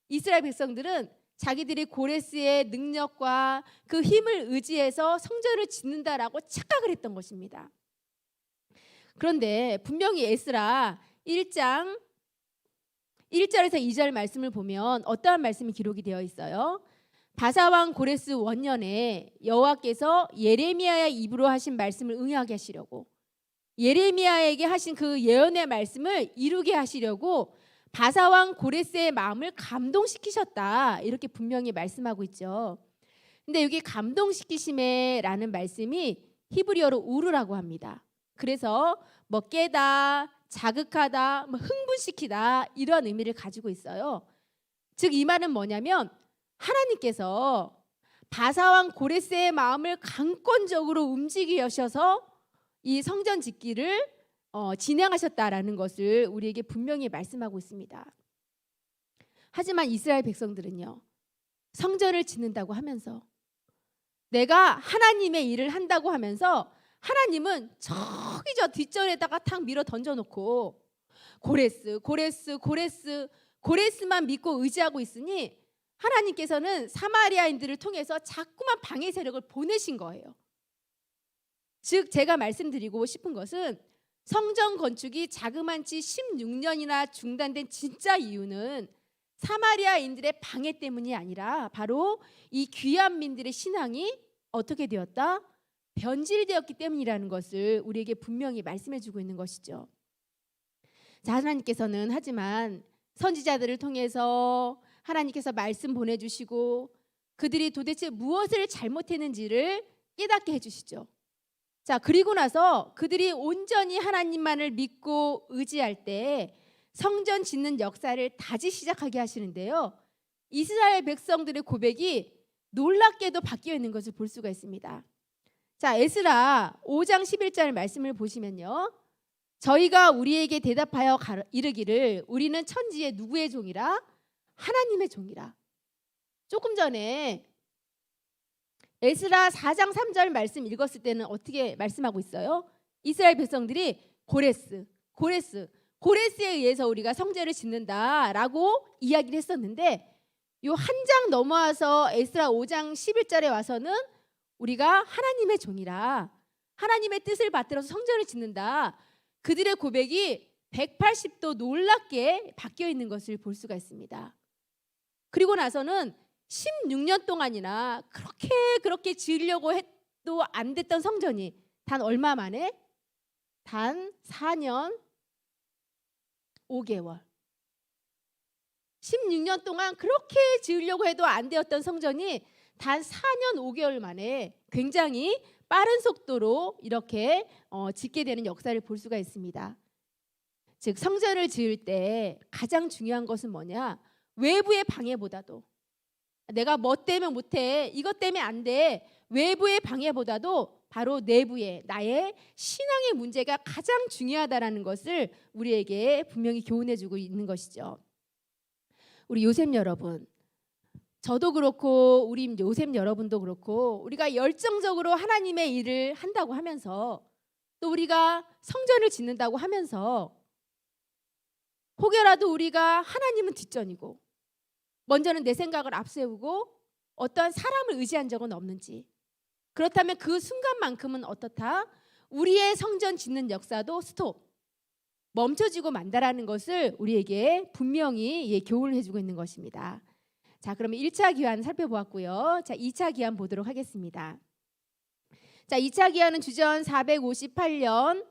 이스라엘 백성들은 자기들이 고레스의 능력과 그 힘을 의지해서 성전을 짓는다라고 착각을 했던 것입니다. 그런데 분명히 에스라 1장 1절에서 2절 말씀을 보면 어떠한 말씀이 기록이 되어 있어요? 바사왕 고레스 원년에 여호와께서 예레미야의 입으로 하신 말씀을 응하게 하시려고 예레미야에게 하신 그 예언의 말씀을 이루게 하시려고 바사왕 고레스의 마음을 감동시키셨다. 이렇게 분명히 말씀하고 있죠. 근데 여기 감동시키심에라는 말씀이 히브리어로 우르라고 합니다. 그래서 뭐 깨다, 자극하다, 뭐 흥분시키다 이런 의미를 가지고 있어요. 즉 이 말은 뭐냐면 하나님께서 바사왕 고레스의 마음을 강권적으로 움직이게 하셔서 이 성전 짓기를 진행하셨다라는 것을 우리에게 분명히 말씀하고 있습니다. 하지만 이스라엘 백성들은요, 성전을 짓는다고 하면서 내가 하나님의 일을 한다고 하면서 하나님은 저기 저 뒷전에다가 탁 밀어 던져놓고 고레스만 믿고 의지하고 있으니 하나님께서는 사마리아인들을 통해서 자꾸만 방해 세력을 보내신 거예요. 즉 제가 말씀드리고 싶은 것은 성전 건축이 자그만치 16년이나 중단된 진짜 이유는 사마리아인들의 방해 때문이 아니라 바로 이 귀한 민들의 신앙이 어떻게 되었다? 변질되었기 때문이라는 것을 우리에게 분명히 말씀해 주고 있는 것이죠. 자, 하나님께서는 하지만 선지자들을 통해서 하나님께서 말씀 보내주시고 그들이 도대체 무엇을 잘못했는지를 깨닫게 해주시죠. 자, 그리고 나서 그들이 온전히 하나님만을 믿고 의지할 때 성전 짓는 역사를 다시 시작하게 하시는데요. 이스라엘 백성들의 고백이 놀랍게도 바뀌어 있는 것을 볼 수가 있습니다. 자, 에스라 5장 11절 말씀을 보시면요. 저희가 우리에게 대답하여 이르기를 우리는 천지의 누구의 종이라? 하나님의 종이라. 조금 전에 에스라 4장 3절 말씀 읽었을 때는 어떻게 말씀하고 있어요? 이스라엘 백성들이 고레스에 의해서 우리가 성전을 짓는다라고 이야기를 했었는데 요 한 장 넘어와서 에스라 5장 11절에 와서는 우리가 하나님의 종이라 하나님의 뜻을 받들어서 성전을 짓는다. 그들의 고백이 180도 놀랍게 바뀌어 있는 것을 볼 수가 있습니다. 그리고 나서는 16년 동안이나 그렇게 지으려고 해도 안 됐던 성전이 단 얼마 만에? 단 4년 5개월. 16년 동안 그렇게 지으려고 해도 안 되었던 성전이 단 4년 5개월 만에 굉장히 빠른 속도로 이렇게 짓게 되는 역사를 볼 수가 있습니다. 즉 성전을 지을 때 가장 중요한 것은 뭐냐? 외부의 방해보다도 내가 뭐 때문에 못해, 이것 때문에 안 돼, 외부의 방해보다도 바로 내부의 나의 신앙의 문제가 가장 중요하다라는 것을 우리에게 분명히 교훈해주고 있는 것이죠. 우리 요셉 여러분, 저도 그렇고 우리 요셉 여러분도 그렇고 우리가 열정적으로 하나님의 일을 한다고 하면서 또 우리가 성전을 짓는다고 하면서 혹여라도 우리가 하나님은 뒷전이고 먼저는 내 생각을 앞세우고 어떠한 사람을 의지한 적은 없는지, 그렇다면 그 순간만큼은 어떻다? 우리의 성전 짓는 역사도 스톱, 멈춰지고 만다라는 것을 우리에게 분명히 교훈을 해주고 있는 것입니다. 자, 그러면 1차 기한 살펴보았고요. 자, 2차 기한 보도록 하겠습니다. 자, 2차 기한은 주전 458년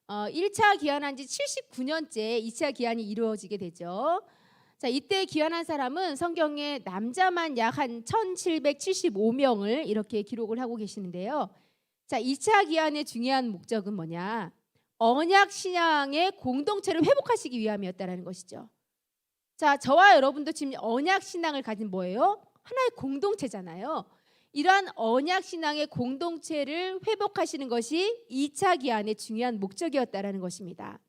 1차 기한한 지 79년째 2차 기한이 이루어지게 되죠. 자, 이때 기한한 사람은 성경에 남자만 약 한 1775명을 이렇게 기록을 하고 계시는데요. 자, 2차 기한의 중요한 목적은 뭐냐? 언약 신앙의 공동체를 회복하시기 위함이었다라는 것이죠. 자, 저와 여러분도 지금 언약 신앙을 가진 뭐예요? 하나의 공동체잖아요. 이러한 언약 신앙의 공동체를 회복하시는 것이 2차 기한의 중요한 목적이었다라는 것입니다.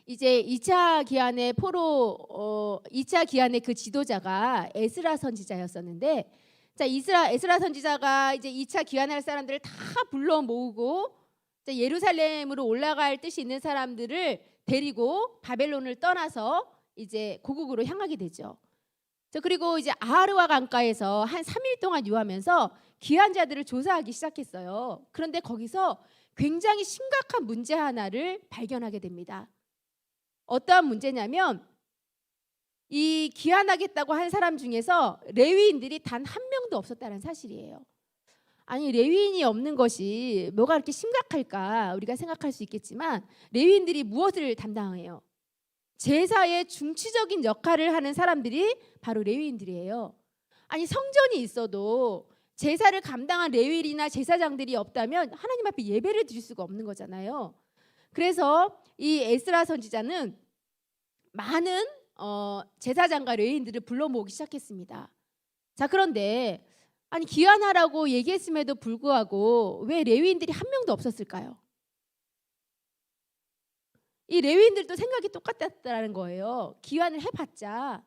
이제 2차 기한의 2차 기한의 그 지도자가 에스라 선지자였었는데, 자, 에스라 선지자가 이제 2차 기한할 사람들을 다 불러 모으고 예루살렘으로 올라갈 뜻이 있는 사람들을 데리고 바벨론을 떠나서 이제 고국으로 향하게 되죠. 자, 그리고 이제 아하르와 강가에서 한 3일 동안 유하면서 귀환자들을 조사하기 시작했어요. 그런데 거기서 굉장히 심각한 문제 하나를 발견하게 됩니다. 어떠한 문제냐면 이 귀환하겠다고 한 사람 중에서 레위인들이 단 한 명도 없었다는 사실이에요. 아니, 레위인이 없는 것이 뭐가 그렇게 심각할까 우리가 생각할 수 있겠지만, 레위인들이 무엇을 담당해요? 제사의 중추적인 역할을 하는 사람들이 바로 레위인들이에요. 아니, 성전이 있어도 제사를 감당한 레위인이나 제사장들이 없다면 하나님 앞에 예배를 드릴 수가 없는 거잖아요. 그래서 이 에스라 선지자는 많은 제사장과 레위인들을 불러 모으기 시작했습니다. 자, 그런데 아니, 귀환하라고 얘기했음에도 불구하고 왜 레위인들이 한 명도 없었을까요? 이 레위인들도 생각이 똑같았다는 거예요. 귀환을 해봤자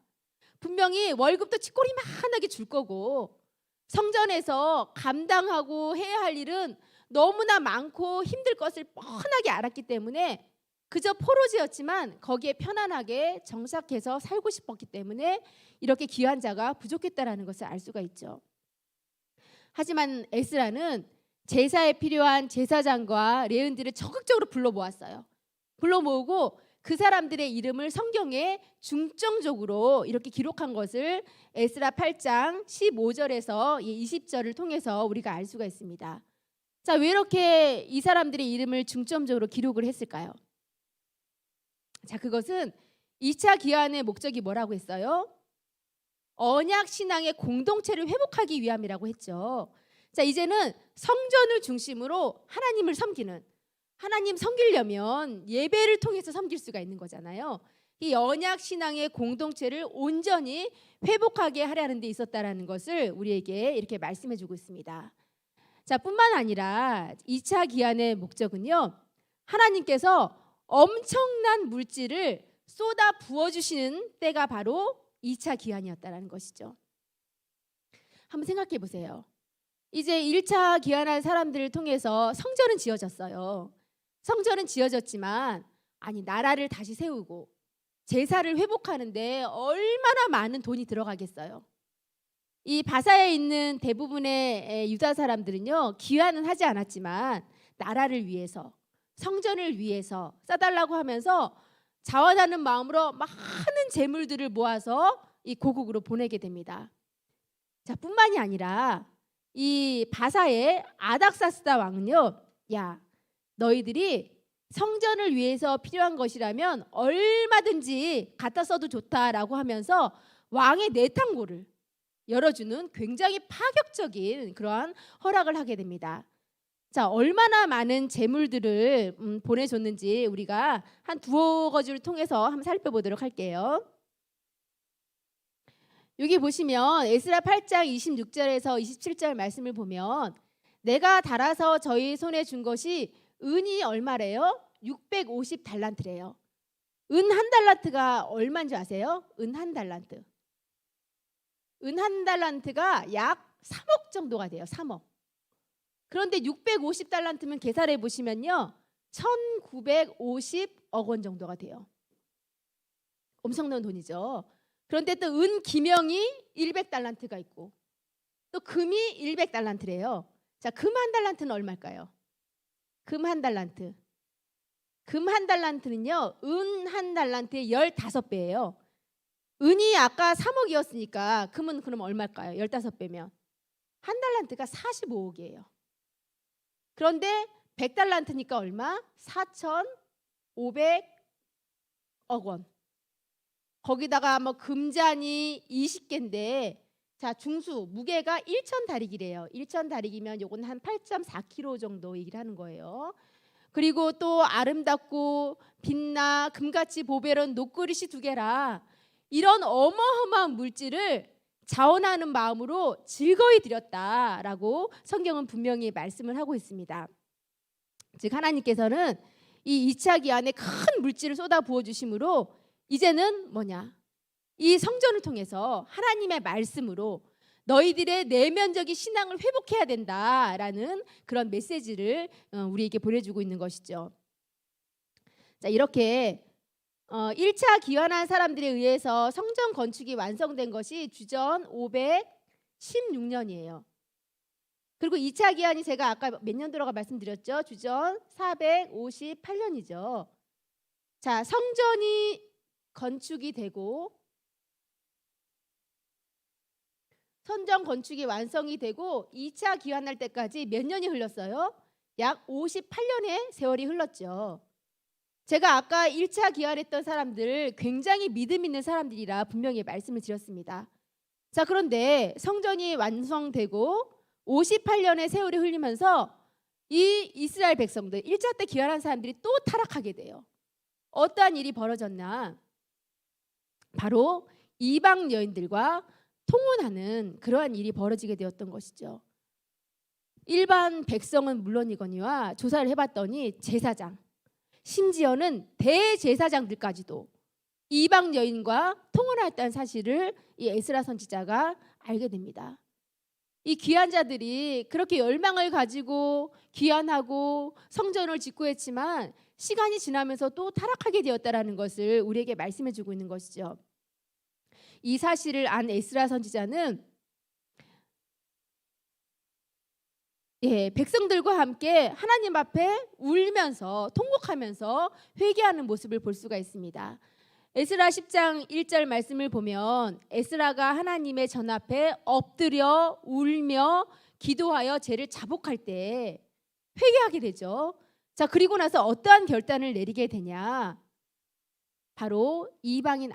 분명히 월급도 치꼬리만하게 줄 거고 성전에서 감당하고 해야 할 일은 너무나 많고 힘들 것을 뻔하게 알았기 때문에 그저 포로지였지만 거기에 편안하게 정착해서 살고 싶었기 때문에 이렇게 귀환자가 부족했다라는 것을 알 수가 있죠. 하지만 에스라는 제사에 필요한 제사장과 레위인들을 적극적으로 불러 모았어요. 불러 모으고 그 사람들의 이름을 성경에 중점적으로 이렇게 기록한 것을 에스라 8장 15절에서 20절을 통해서 우리가 알 수가 있습니다. 자, 왜 이렇게 이 사람들의 이름을 중점적으로 기록을 했을까요? 자, 그것은 2차 기한의 목적이 뭐라고 했어요? 언약 신앙의 공동체를 회복하기 위함이라고 했죠. 자, 이제는 성전을 중심으로 하나님을 섬기는, 하나님 섬기려면 예배를 통해서 섬길 수가 있는 거잖아요. 이 언약 신앙의 공동체를 온전히 회복하게 하려는 데 있었다라는 것을 우리에게 이렇게 말씀해 주고 있습니다. 자, 뿐만 아니라 2차 기한의 목적은요, 하나님께서 엄청난 물질을 쏟아 부어주시는 때가 바로 2차 기한이었다라는 것이죠. 한번 생각해 보세요. 이제 1차 기한한 사람들을 통해서 성전은 지어졌어요. 성전은 지어졌지만 아니, 나라를 다시 세우고 제사를 회복하는데 얼마나 많은 돈이 들어가겠어요. 이 바사에 있는 대부분의 유다 사람들은요, 기한은 하지 않았지만 나라를 위해서, 성전을 위해서 써달라고 하면서 자원하는 마음으로 많은 재물들을 모아서 이 고국으로 보내게 됩니다. 자, 뿐만이 아니라 이 바사의 아닥사스다 왕은요, 야, 너희들이 성전을 위해서 필요한 것이라면 얼마든지 갖다 써도 좋다라고 하면서 왕의 내탕고를 열어주는 굉장히 파격적인 그러한 허락을 하게 됩니다. 자, 얼마나 많은 재물들을 보내줬는지 우리가 한 두어 가지를 통해서 한번 살펴보도록 할게요. 여기 보시면 에스라 8장 26절에서 27절 말씀을 보면, 내가 달아서 저희 손에 준 것이 은이 얼마래요? 650달란트래요. 은 한 달란트가 얼마인지 아세요? 은 한 달란트. 은 한 달란트가 약 3억 정도가 돼요. 3억. 그런데 650달란트면 계산해 보시면요, 1950억 원 정도가 돼요. 엄청난 돈이죠. 그런데 또 은 기명이 100달란트가 있고 또 금이 100달란트래요. 자, 금 한 달란트는 얼마일까요? 금 한 달란트. 금 한 달란트는요, 은 한 달란트의 15배예요. 은이 아까 3억이었으니까 금은 그럼 얼마일까요? 15배면 한 달란트가 45억이에요. 그런데 100달란트니까 얼마? 4,500억 원. 거기다가 뭐 금잔이 20개인데 자, 중수 무게가 1,000다리기래요. 1,000다리기면 요건 한 8.4kg 정도 얘기를 하는 거예요. 그리고 또 아름답고 빛나 금같이 보배로운 녹그릇이 2개라. 이런 어마어마한 물질을 자원하는 마음으로 즐거이 드렸다라고 성경은 분명히 말씀을 하고 있습니다. 즉 하나님께서는 이 2차 기한에 큰 물질을 쏟아 부어 주심으로 이제는 뭐냐? 이 성전을 통해서 하나님의 말씀으로 너희들의 내면적인 신앙을 회복해야 된다라는 그런 메시지를 우리에게 보내주고 있는 것이죠. 자, 이렇게 1차 기원한 사람들에 의해서 성전 건축이 완성된 것이 주전 516년이에요. 그리고 2차 기한이 제가 아까 몇 년도라고 말씀드렸죠? 주전 458년이죠. 자, 성전이 건축이 되고 성전 건축이 완성이 되고 2차 기환할 때까지 몇 년이 흘렀어요? 약 58년의 세월이 흘렀죠. 제가 아까 1차 기환했던 사람들 굉장히 믿음 있는 사람들이라 분명히 말씀을 드렸습니다. 자, 그런데 성전이 완성되고 58년의 세월이 흘리면서 이 이스라엘 백성들 1차 때 기환한 사람들이 또 타락하게 돼요. 어떠한 일이 벌어졌나? 바로 이방 여인들과 통혼하는 그러한 일이 벌어지게 되었던 것이죠. 일반 백성은 물론이거니와 조사를 해봤더니 제사장, 심지어는 대제사장들까지도 이방 여인과 통혼했다는 사실을 이 에스라 선지자가 알게 됩니다. 이 귀한 자들이 그렇게 열망을 가지고 귀환하고 성전을 짓고 했지만 시간이 지나면서 또 타락하게 되었다라는 것을 우리에게 말씀해 주고 있는 것이죠. 이 사실을 안 에스라 선지자는 백성들과 함께 하나님 앞에 울면서 통곡하면서 회개하는 모습을 볼 수가 있습니다. 에스라 10장 1절 말씀을 보면 에스라가 하나님의 전 앞에 엎드려 울며 기도하여 죄를 자복할 때 회개하게 되죠. 자, 그리고 나서 어떠한 결단을 내리게 되냐? 바로 이방인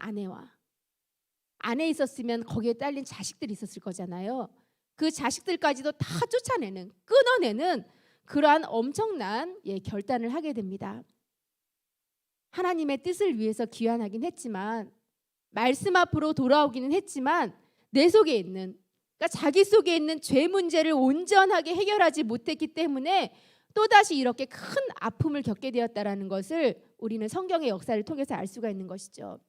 아내 있었으면 거기에 딸린 자식들이 있었을 거잖아요. 그 자식들까지도 다 쫓아내는, 끊어내는 그러한 엄청난 결단을 하게 됩니다. 하나님의 뜻을 위해서 귀환하긴 했지만 말씀 앞으로 돌아오기는 했지만 내 속에 있는, 그러니까 자기 속에 있는 죄 문제를 온전하게 해결하지 못했기 때문에 또다시 이렇게 큰 아픔을 겪게 되었다라는 것을 우리는 성경의 역사를 통해서 알 수가 있는 것이죠.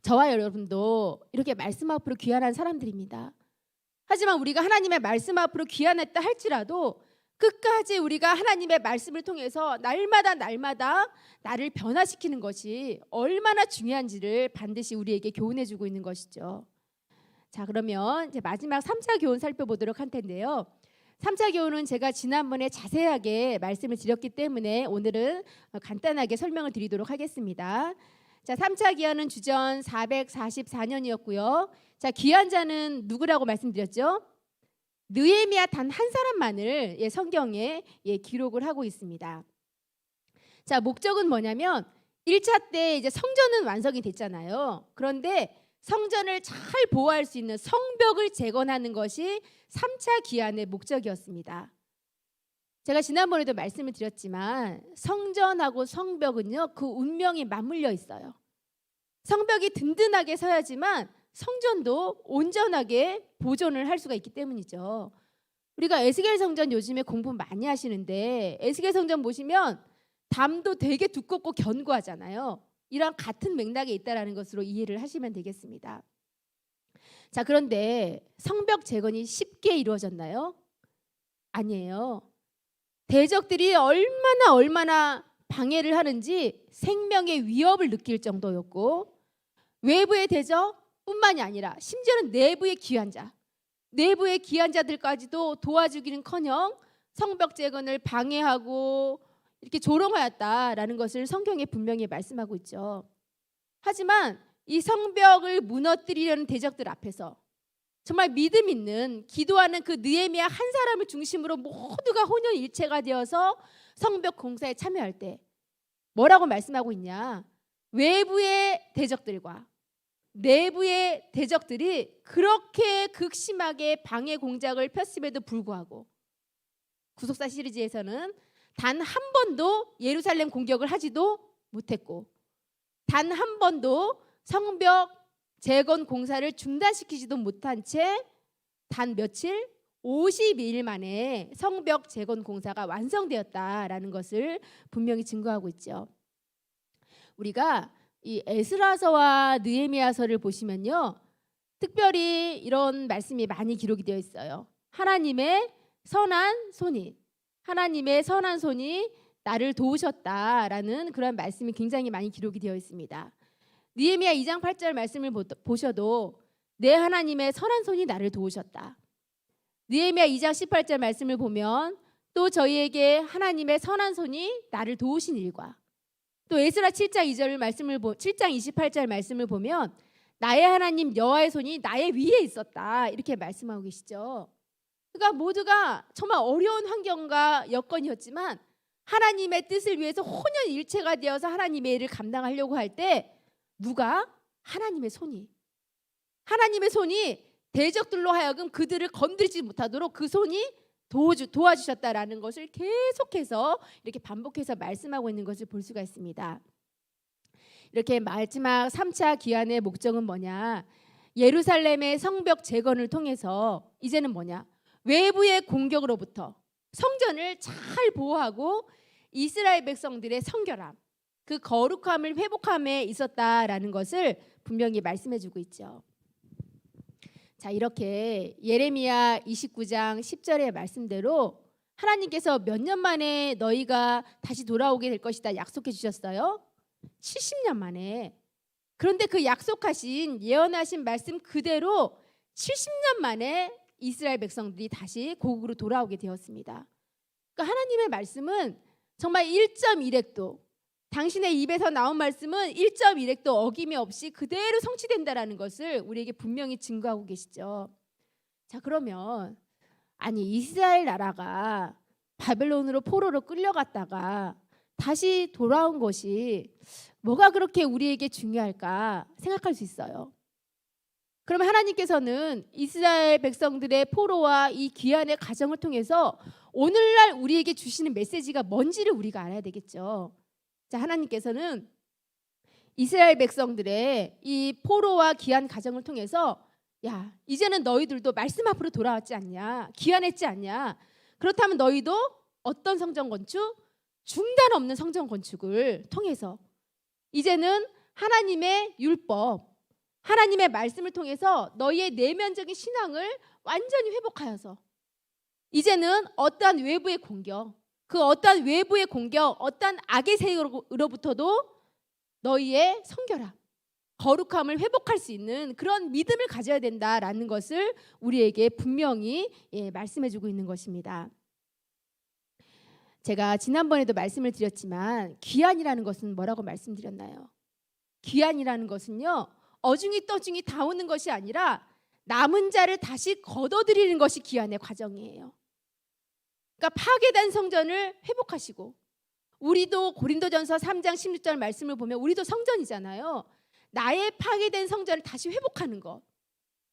저와 여러분도 이렇게 말씀 앞으로 귀환한 사람들입니다. 하지만 우리가 하나님의 말씀 앞으로 귀환했다 할지라도 끝까지 우리가 하나님의 말씀을 통해서 날마다 나를 변화시키는 것이 얼마나 중요한지를 반드시 우리에게 교훈해주고 있는 것이죠. 자, 그러면 이제 마지막 3차 교훈 살펴보도록 할 텐데요. 3차 교훈은 제가 지난번에 자세하게 말씀을 드렸기 때문에 오늘은 간단하게 설명을 드리도록 하겠습니다. 자, 3차 기한은 주전 444년이었고요. 자, 귀환자는 누구라고 말씀드렸죠? 느헤미야 단 한 사람만을 성경에 기록을 하고 있습니다. 자, 목적은 뭐냐면 1차 때 이제 성전은 완성이 됐잖아요. 그런데 성전을 잘 보호할 수 있는 성벽을 재건하는 것이 3차 기한의 목적이었습니다. 제가 지난번에도 말씀을 드렸지만 성전하고 성벽은요, 그 운명이 맞물려 있어요. 성벽이 든든하게 서야지만 성전도 온전하게 보존을 할 수가 있기 때문이죠. 우리가 에스겔 성전 요즘에 공부 많이 하시는데 에스겔 성전 보시면 담도 되게 두껍고 견고하잖아요. 이런 같은 맥락에 있다라는 것으로 이해를 하시면 되겠습니다. 자, 그런데 성벽 재건이 쉽게 이루어졌나요? 아니에요. 대적들이 얼마나 방해를 하는지 생명의 위협을 느낄 정도였고, 외부의 대적뿐만이 아니라 심지어는 내부의 귀환자, 내부의 귀환자들까지도 도와주기는커녕 성벽 재건을 방해하고 이렇게 조롱하였다라는 것을 성경에 분명히 말씀하고 있죠. 하지만 이 성벽을 무너뜨리려는 대적들 앞에서 정말 믿음 있는 기도하는 그 느헤미야 한 사람을 중심으로 모두가 혼연일체가 되어서 성벽 공사에 참여할 때 뭐라고 말씀하고 있냐? 외부의 대적들과 내부의 대적들이 그렇게 극심하게 방해 공작을 폈음에도 불구하고 구속사 시리즈에서는 단 한 번도 예루살렘 공격을 하지도 못했고 단 한 번도 성벽 재건 공사를 중단시키지도 못한 채 단 며칠 52일 만에 성벽 재건 공사가 완성되었다라는 것을 분명히 증거하고 있죠. 우리가 이 에스라서와 느헤미야서를 보시면요, 특별히 이런 말씀이 많이 기록이 되어 있어요. 하나님의 선한 손이 나를 도우셨다라는 그런 말씀이 굉장히 많이 기록이 되어 있습니다. 느헤미야 2장 8절 말씀을 보셔도 내 하나님의 선한 손이 나를 도우셨다. 느헤미야 2장 18절 말씀을 보면 또 저희에게 하나님의 선한 손이 나를 도우신 일과 또 에스라 7장 28절 말씀을 보면 나의 하나님 여호와의 손이 나의 위에 있었다 이렇게 말씀하고 계시죠. 그러니까 모두가 정말 어려운 환경과 여건이었지만 하나님의 뜻을 위해서 혼연일체가 되어서 하나님의 일을 감당하려고 할 때 누가? 하나님의 손이 대적들로 하여금 그들을 건드리지 못하도록 그 손이 도와주셨다라는 것을 계속해서 이렇게 반복해서 말씀하고 있는 것을 볼 수가 있습니다. 이렇게 마지막 3차 기한의 목적은 뭐냐? 예루살렘의 성벽 재건을 통해서 이제는 뭐냐? 외부의 공격으로부터 성전을 잘 보호하고 이스라엘 백성들의 성결함, 그 거룩함을 회복함에 있었다라는 것을 분명히 말씀해주고 있죠. 자, 이렇게 예레미야 29장 10절의 말씀대로 하나님께서 몇 년 만에 너희가 다시 돌아오게 될 것이다 약속해 주셨어요. 70년 만에. 그런데 그 약속하신 예언하신 말씀 그대로 70년 만에 이스라엘 백성들이 다시 고국으로 돌아오게 되었습니다. 그러니까 하나님의 말씀은 정말 1.1획도 당신의 입에서 나온 말씀은 1.1획도 어김이 없이 그대로 성취된다라는 것을 우리에게 분명히 증거하고 계시죠. 자, 그러면 아니 이스라엘 나라가 바벨론으로 포로로 끌려갔다가 다시 돌아온 것이 뭐가 그렇게 우리에게 중요할까 생각할 수 있어요. 그러면 하나님께서는 이스라엘 백성들의 포로와 이 귀환의 과정을 통해서 오늘날 우리에게 주시는 메시지가 뭔지를 우리가 알아야 되겠죠. 자, 하나님께서는 이스라엘 백성들의 이 포로와 귀환 과정을 통해서 야, 이제는 너희들도 말씀 앞으로 돌아왔지 않냐? 귀환했지 않냐? 그렇다면 너희도 어떤 성전 건축? 중단 없는 성전 건축을 통해서 이제는 하나님의 율법, 하나님의 말씀을 통해서 너희의 내면적인 신앙을 완전히 회복하여서 이제는 어떠한 외부의 공격, 그 어떠한 외부의 공격, 어떠한 악의 세력으로부터도 너희의 성결함, 거룩함을 회복할 수 있는 그런 믿음을 가져야 된다라는 것을 우리에게 분명히 말씀해주고 있는 것입니다. 제가 지난번에도 말씀을 드렸지만 귀환이라는 것은 뭐라고 말씀드렸나요? 귀환이라는 것은요, 어중이 떠중이 다 오는 것이 아니라 남은 자를 다시 걷어들이는 것이 귀환의 과정이에요. 그러니까 파괴된 성전을 회복하시고, 우리도 고린도전서 3장 16절 말씀을 보면 우리도 성전이잖아요. 나의 파괴된 성전을 다시 회복하는 것,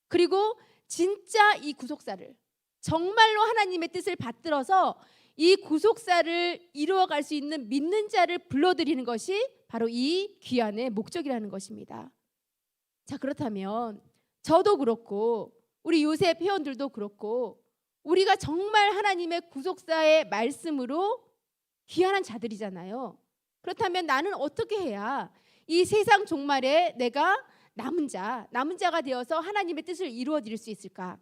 그리고 진짜 이 구속사를 정말로 하나님의 뜻을 받들어서 이 구속사를 이루어갈 수 있는 믿는 자를 불러들이는 것이 바로 이 귀환의 목적이라는 것입니다. 자, 그렇다면 저도 그렇고 우리 요셉 회원들도 그렇고 우리가 정말 하나님의 구속사의 말씀으로 귀환한 자들이잖아요. 그렇다면 나는 어떻게 해야 이 세상 종말에 내가 남은 자가 되어서 하나님의 뜻을 이루어 드릴 수 있을까?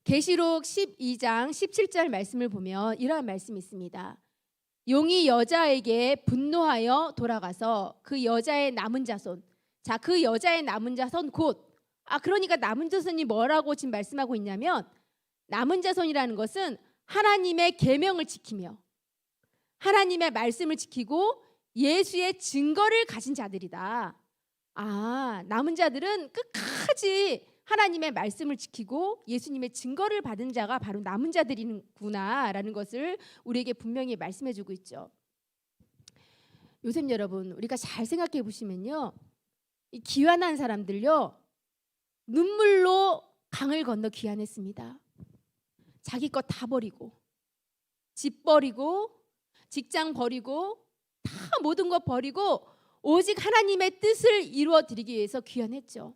계시록 12장 17절 말씀을 보면 이러한 말씀이 있습니다. 용이 여자에게 분노하여 돌아가서 그 여자의 남은 자손, 자, 그 여자의 남은 자손 곧, 그러니까 남은 자손이 뭐라고 지금 말씀하고 있냐면, 남은 자손이라는 것은 하나님의 계명을 지키며 하나님의 말씀을 지키고 예수의 증거를 가진 자들이다. 남은 자들은 끝까지 하나님의 말씀을 지키고 예수님의 증거를 받은 자가 바로 남은 자들이구나라는 것을 우리에게 분명히 말씀해 주고 있죠. 요셉 여러분, 우리가 잘 생각해 보시면요, 이 귀환한 사람들요, 눈물로 강을 건너 귀환했습니다. 자기 것 다 버리고, 집 버리고, 직장 버리고, 다 모든 것 버리고 오직 하나님의 뜻을 이루어 드리기 위해서 귀환했죠.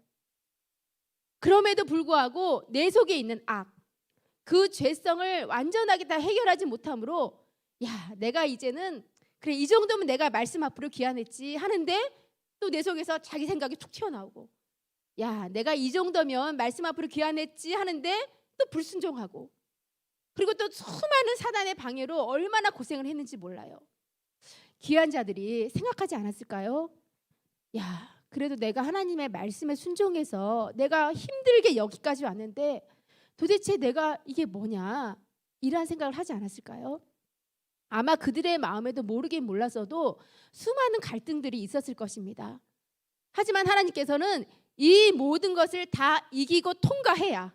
그럼에도 불구하고 내 속에 있는 그 죄성을 완전하게 다 해결하지 못하므로, 내가 이제는 그래, 이 정도면 내가 말씀 앞으로 귀환했지 하는데, 또 내 속에서 자기 생각이 툭 튀어나오고, 내가 이 정도면 말씀 앞으로 귀환했지 하는데 또 불순종하고, 그리고 또 수많은 사단의 방해로 얼마나 고생을 했는지 몰라요. 귀한 자들이 생각하지 않았을까요? 그래도 내가 하나님의 말씀에 순종해서 내가 힘들게 여기까지 왔는데 도대체 내가 이게 뭐냐, 이런 생각을 하지 않았을까요? 아마 그들의 마음에도 모르긴 몰랐어도 수많은 갈등들이 있었을 것입니다. 하지만 하나님께서는 이 모든 것을 다 이기고 통과해야,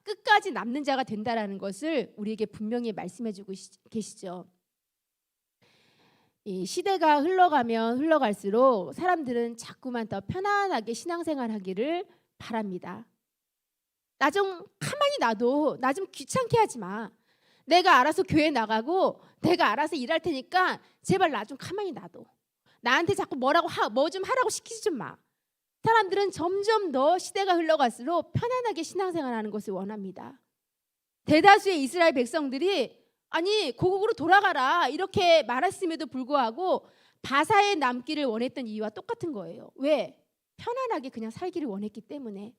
끝까지 남는 자가 된다라는 것을 우리에게 분명히 말씀해주고 계시죠. 이 시대가 흘러가면 흘러갈수록 사람들은 자꾸만 더 편안하게 신앙생활하기를 바랍니다. 나 좀 가만히 놔둬, 나 좀 귀찮게 하지 마. 내가 알아서 교회 나가고 내가 알아서 일할 테니까 제발 나 좀 가만히 놔둬. 나한테 자꾸 뭐 좀 하라고 시키지 좀 마. 사람들은 점점 더 시대가 흘러갈수록 편안하게 신앙생활하는 것을 원합니다. 대다수의 이스라엘 백성들이 고국으로 돌아가라 이렇게 말했음에도 불구하고 바사에 남기를 원했던 이유와 똑같은 거예요. 왜? 편안하게 그냥 살기를 원했기 때문에.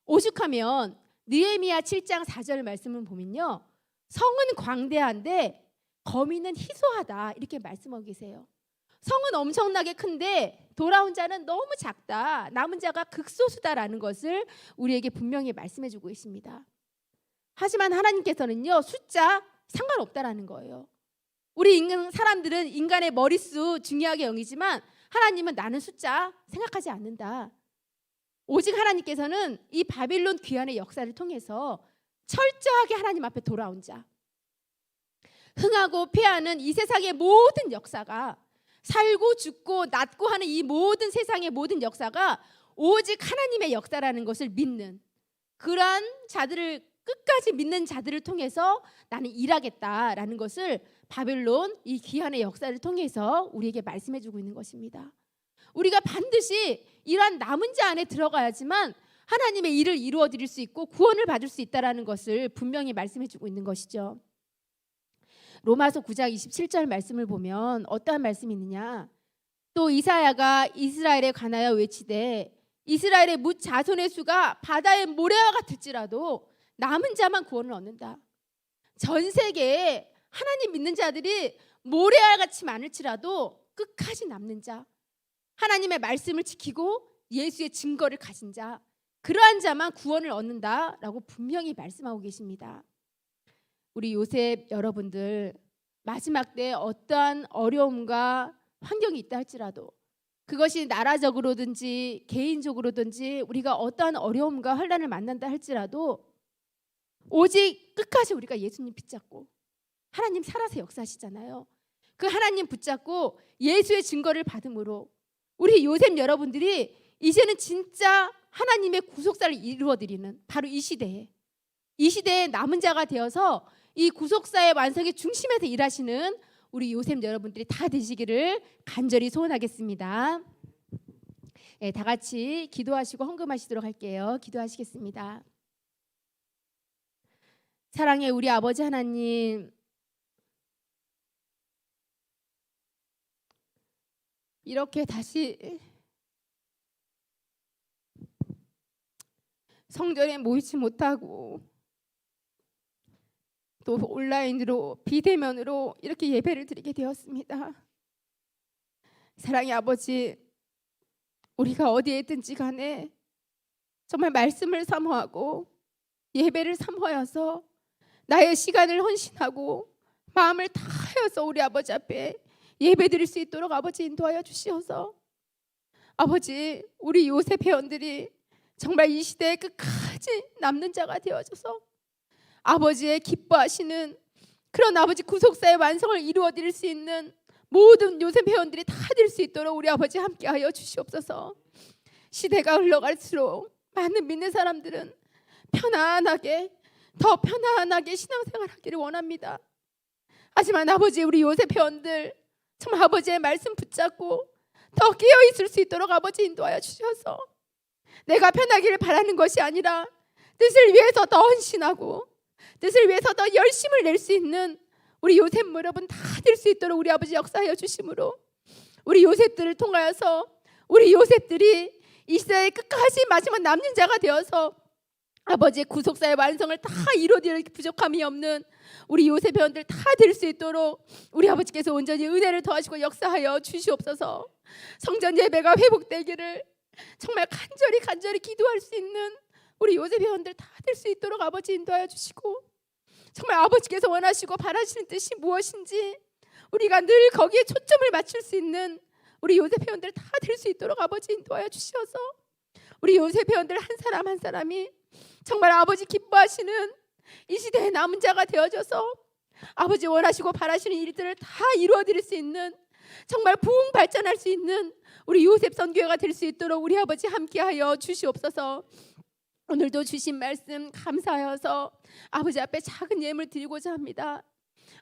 오죽하면 느헤미야 7장 4절 말씀을 보면요, 성은 광대한데 거민은 희소하다 이렇게 말씀하고 계세요. 성은 엄청나게 큰데 돌아온 자는 너무 작다, 남은 자가 극소수다라는 것을 우리에게 분명히 말씀해 주고 있습니다. 하지만 하나님께서는요, 숫자 상관없다라는 거예요. 우리 사람들은 인간의 머릿수 중요하게 여기지만 하나님은 나는 숫자 생각하지 않는다. 오직 하나님께서는 이 바빌론 귀환의 역사를 통해서 철저하게 하나님 앞에 돌아온 자, 흥하고 패하는 이 세상의 모든 역사가, 살고 죽고 낫고 하는 이 모든 세상의 모든 역사가 오직 하나님의 역사라는 것을 믿는, 그러한 자들을 끝까지 믿는 자들을 통해서 나는 일하겠다라는 것을 바벨론 이 귀환의 역사를 통해서 우리에게 말씀해 주고 있는 것입니다. 우리가 반드시 이러한 남은 자 안에 들어가야지만 하나님의 일을 이루어 드릴 수 있고 구원을 받을 수 있다라는 것을 분명히 말씀해 주고 있는 것이죠. 로마서 9장 27절 말씀을 보면 어떠한 말씀이 있느냐? 또 이사야가 이스라엘에 관하여 외치되 이스라엘의 뭇 자손의 수가 바다의 모래와 같을지라도 남은 자만 구원을 얻는다. 전 세계에 하나님 믿는 자들이 모래알같이 많을지라도 끝까지 남는 자, 하나님의 말씀을 지키고 예수의 증거를 가진 자, 그러한 자만 구원을 얻는다라고 분명히 말씀하고 계십니다. 우리 요셉 여러분들, 마지막 때 어떠한 어려움과 환경이 있다 할지라도, 그것이 나라적으로든지 개인적으로든지 우리가 어떠한 어려움과 환난을 만난다 할지라도 오직 끝까지 우리가 예수님 붙잡고, 하나님 살아서 역사하시잖아요. 그 하나님 붙잡고 예수의 증거를 받음으로 우리 요셉 여러분들이 이제는 진짜 하나님의 구속사를 이루어드리는 바로 이 시대에 남은 자가 되어서 이 구속사의 완성의 중심에서 일하시는 우리 요셉 여러분들이 다 되시기를 간절히 소원하겠습니다. 네, 다 같이 기도하시고 헌금하시도록 할게요. 기도하시겠습니다. 사랑의 우리 아버지 하나님, 이렇게 다시 성전에 모이지 못하고 또 온라인으로 비대면으로 이렇게 예배를 드리게 되었습니다. 사랑의 아버지, 우리가 어디에 있든지 간에 정말 말씀을 사모하고 예배를 사모하여서 나의 시간을 헌신하고 마음을 다하여서 우리 아버지 앞에 예배드릴 수 있도록 아버지 인도하여 주시어서 아버지, 우리 요셉 회원들이 정말 이 시대에 끝까지 남는 자가 되어져서 아버지의 기뻐하시는 그런 아버지 구속사의 완성을 이루어 드릴 수 있는 모든 요셉 회원들이 다 될 수 있도록 우리 아버지 함께하여 주시옵소서. 시대가 흘러갈수록 많은 믿는 사람들은 편안하게, 더 편안하게 신앙생활하기를 원합니다. 하지만 아버지, 우리 요셉 회원들 정말 아버지의 말씀 붙잡고 더 깨어 있을 수 있도록 아버지 인도하여 주셔서 내가 편하기를 바라는 것이 아니라 뜻을 위해서 더 헌신하고 뜻을 위해서 더 열심을 낼 수 있는 우리 요셉 여러분 다 될 수 있도록 우리 아버지 역사하여 주심으로 우리 요셉들을 통하여서 우리 요셉들이 이 시대의 끝까지 마지막 남는 자가 되어서 아버지의 구속사의 완성을 다 이루어드릴 부족함이 없는 우리 요셉 회원들 다 될 수 있도록 우리 아버지께서 온전히 은혜를 더하시고 역사하여 주시옵소서. 성전 예배가 회복되기를 정말 간절히 기도할 수 있는 우리 요셉 회원들 다 될 수 있도록 아버지 인도하여 주시고 정말 아버지께서 원하시고 바라시는 뜻이 무엇인지 우리가 늘 거기에 초점을 맞출 수 있는 우리 요셉 회원들 다 될 수 있도록 아버지 인도하여 주셔서 우리 요셉 회원들 한 사람 한 사람이 정말 아버지 기뻐하시는 이 시대의 남은 자가 되어져서 아버지 원하시고 바라시는 일들을 다 이루어 드릴 수 있는 정말 부흥 발전할 수 있는 우리 요셉 선교회가 될 수 있도록 우리 아버지 함께하여 주시옵소서. 오늘도 주신 말씀 감사하여서 아버지 앞에 작은 예물 드리고자 합니다.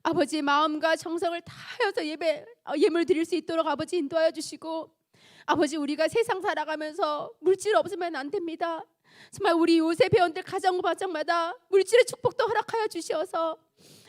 아버지 마음과 정성을 다하여서 예물 드릴 수 있도록 아버지 인도하여 주시고 아버지 우리가 세상 살아가면서 물질 없으면 안 됩니다. 정말 우리 요셉 회원들 가정마다 물질의 축복도 허락하여 주시어서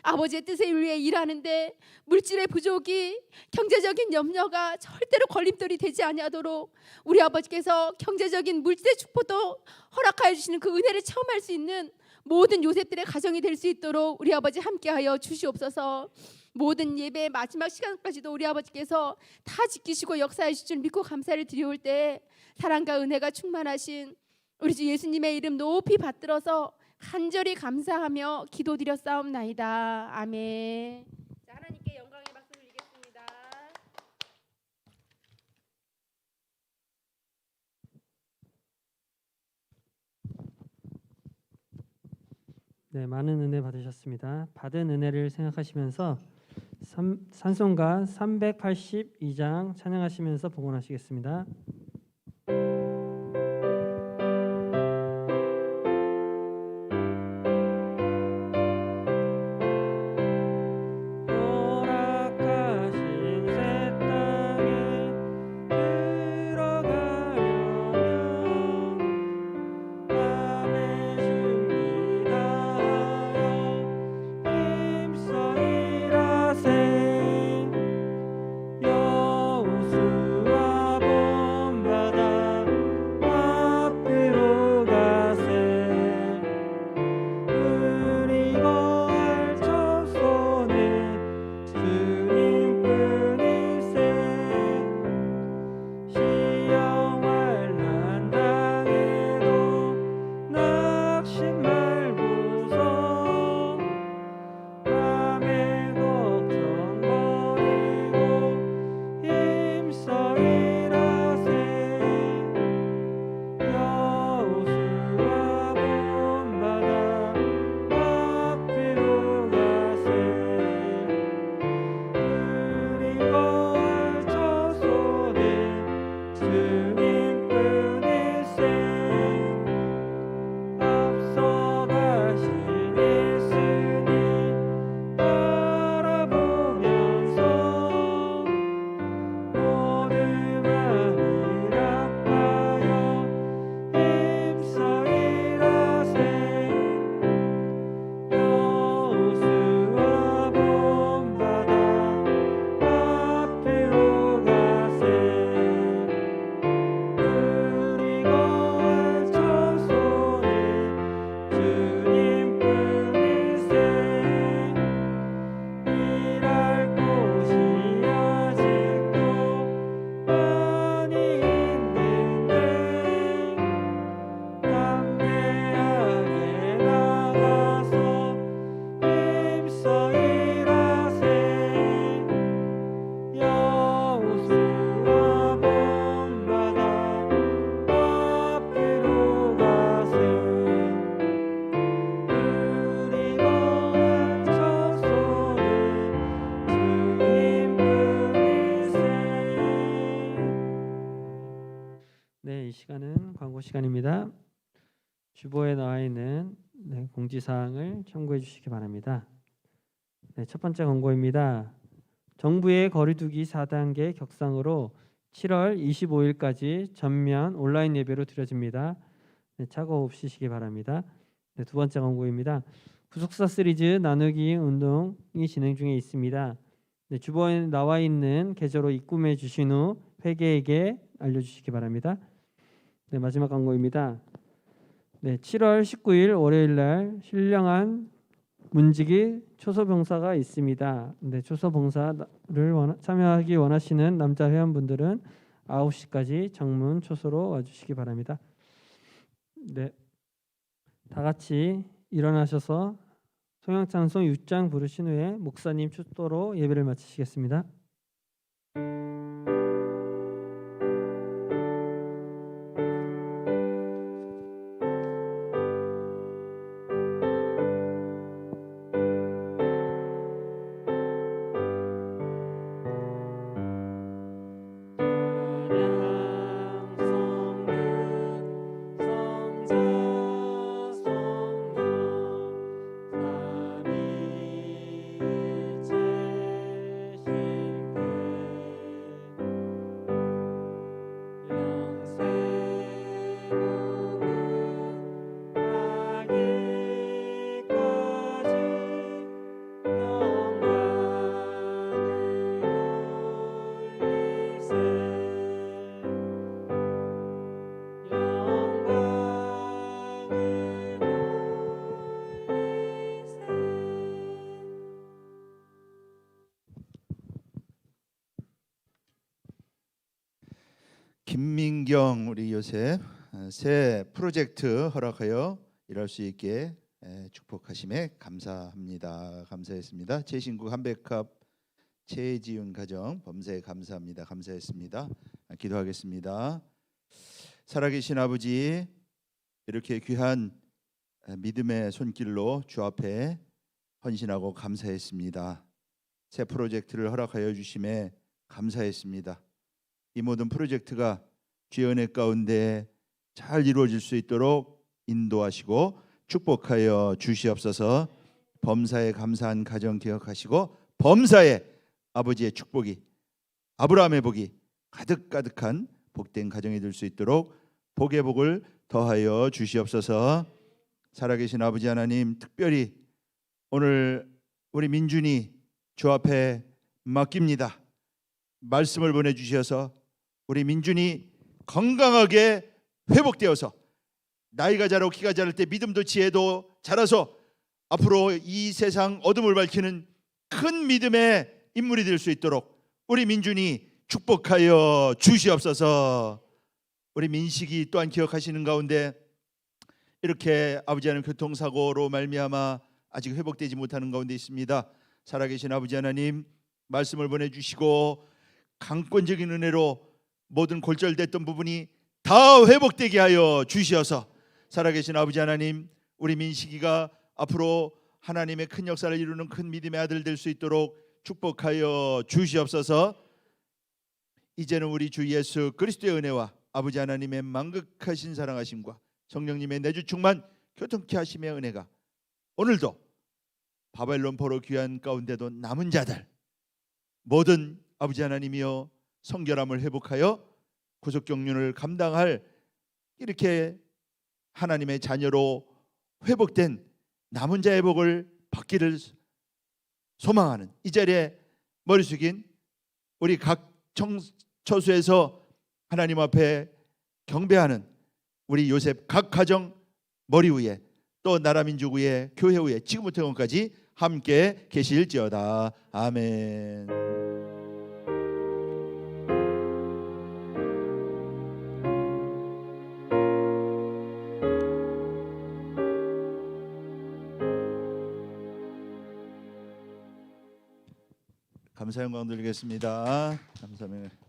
아버지의 뜻에 위해 일하는데 물질의 부족이 경제적인 염려가 절대로 걸림돌이 되지 아니하도록 우리 아버지께서 경제적인 물질의 축복도 허락하여 주시는 그 은혜를 체험할 수 있는 모든 요셉들의 가정이 될 수 있도록 우리 아버지 함께하여 주시옵소서. 모든 예배의 마지막 시간까지도 우리 아버지께서 다 지키시고 역사해 주실 줄 믿고 감사를 드려올 때 사랑과 은혜가 충만하신 우리 주 예수님의 이름 높이 받들어서 간절히 감사하며 기도드렸사옵나이다. 아멘. 자, 하나님께 영광의 박수 드리겠습니다. 네, 많은 은혜 받으셨습니다. 받은 은혜를 생각하시면서 찬송가 382장 찬양하시면서 봉헌하시겠습니다. 여호수아 네, 이 시간은 광고 시간입니다. 주보에 나와 있는 공지사항을 참고해 주시기 바랍니다. 네, 첫 번째 광고입니다. 정부의 거리두기 4단계 격상으로 7월 25일까지 전면 온라인 예배로 드려집니다. 네, 착오 없으시기 바랍니다. 네, 두 번째 광고입니다. 구속사 시리즈 나누기 운동이 진행 중에 있습니다. 네, 주보에 나와 있는 계좌로 입금해 주신 후 회계에게 알려주시기 바랍니다. 네, 마지막 광고입니다. 네, 7월 19일 월요일 날 신령한 문지기 초소봉사가 있습니다. 네, 초소봉사를 참여하기 원하시는 남자 회원분들은 9시까지 정문 초소로 와주시기 바랍니다. 네, 다 같이 일어나셔서 소형찬송 6장 부르신 후에 목사님 축도로 예배를 마치시겠습니다. 김민경 우리 요셉 새 프로젝트 허락하여 일할 수 있게 축복하심에 감사합니다. 감사했습니다. 최신국 한백합 최지은 가정 범사에 감사합니다. 감사했습니다. 기도하겠습니다. 살아계신 아버지, 이렇게 귀한 믿음의 손길로 주 앞에 헌신하고 감사했습니다. 새 프로젝트를 허락하여 주심에 감사했습니다. 이 모든 프로젝트가 주의 은혜 가운데 잘 이루어질 수 있도록 인도하시고 축복하여 주시옵소서. 범사에 감사한 가정 기억하시고 범사에 아버지의 축복이, 아브라함의 복이 가득가득한 복된 가정이 될 수 있도록 복의 복을 더하여 주시옵소서. 살아계신 아버지 하나님, 특별히 오늘 우리 민준이 주 앞에 맡깁니다. 말씀을 보내주셔서 우리 민준이 건강하게 회복되어서 나이가 자라고 키가 자랄 때 믿음도 지혜도 자라서 앞으로 이 세상 어둠을 밝히는 큰 믿음의 인물이 될 수 있도록 우리 민준이 축복하여 주시옵소서. 우리 민식이 또한 기억하시는 가운데 이렇게 아버지 하나님 교통사고로 말미암아 아직 회복되지 못하는 가운데 있습니다. 살아계신 아버지 하나님, 말씀을 보내주시고 강권적인 은혜로 모든 골절됐던 부분이 다 회복되게 하여 주시어서 살아계신 아버지 하나님, 우리 민식이가 앞으로 하나님의 큰 역사를 이루는 큰 믿음의 아들 될 수 있도록 축복하여 주시옵소서. 이제는 우리 주 예수 그리스도의 은혜와 아버지 하나님의 만극하신 사랑하심과 성령님의 내주 충만 교통케 하심의 은혜가 오늘도 바벨론 포로 귀한 가운데도 남은 자들 모든 아버지 하나님이여 성결함을 회복하여 구속경륜을 감당할 이렇게 하나님의 자녀로 회복된 남은 자의 복을 받기를 소망하는 이 자리에 머리 숙인 우리 각 처수에서 하나님 앞에 경배하는 우리 요셉 각 가정 머리 위에 또 나라 민족 위에 교회 위에 지금부터 영원까지 함께 계실지어다. 아멘. 감사 영광 드리겠습니다. 감사합니다.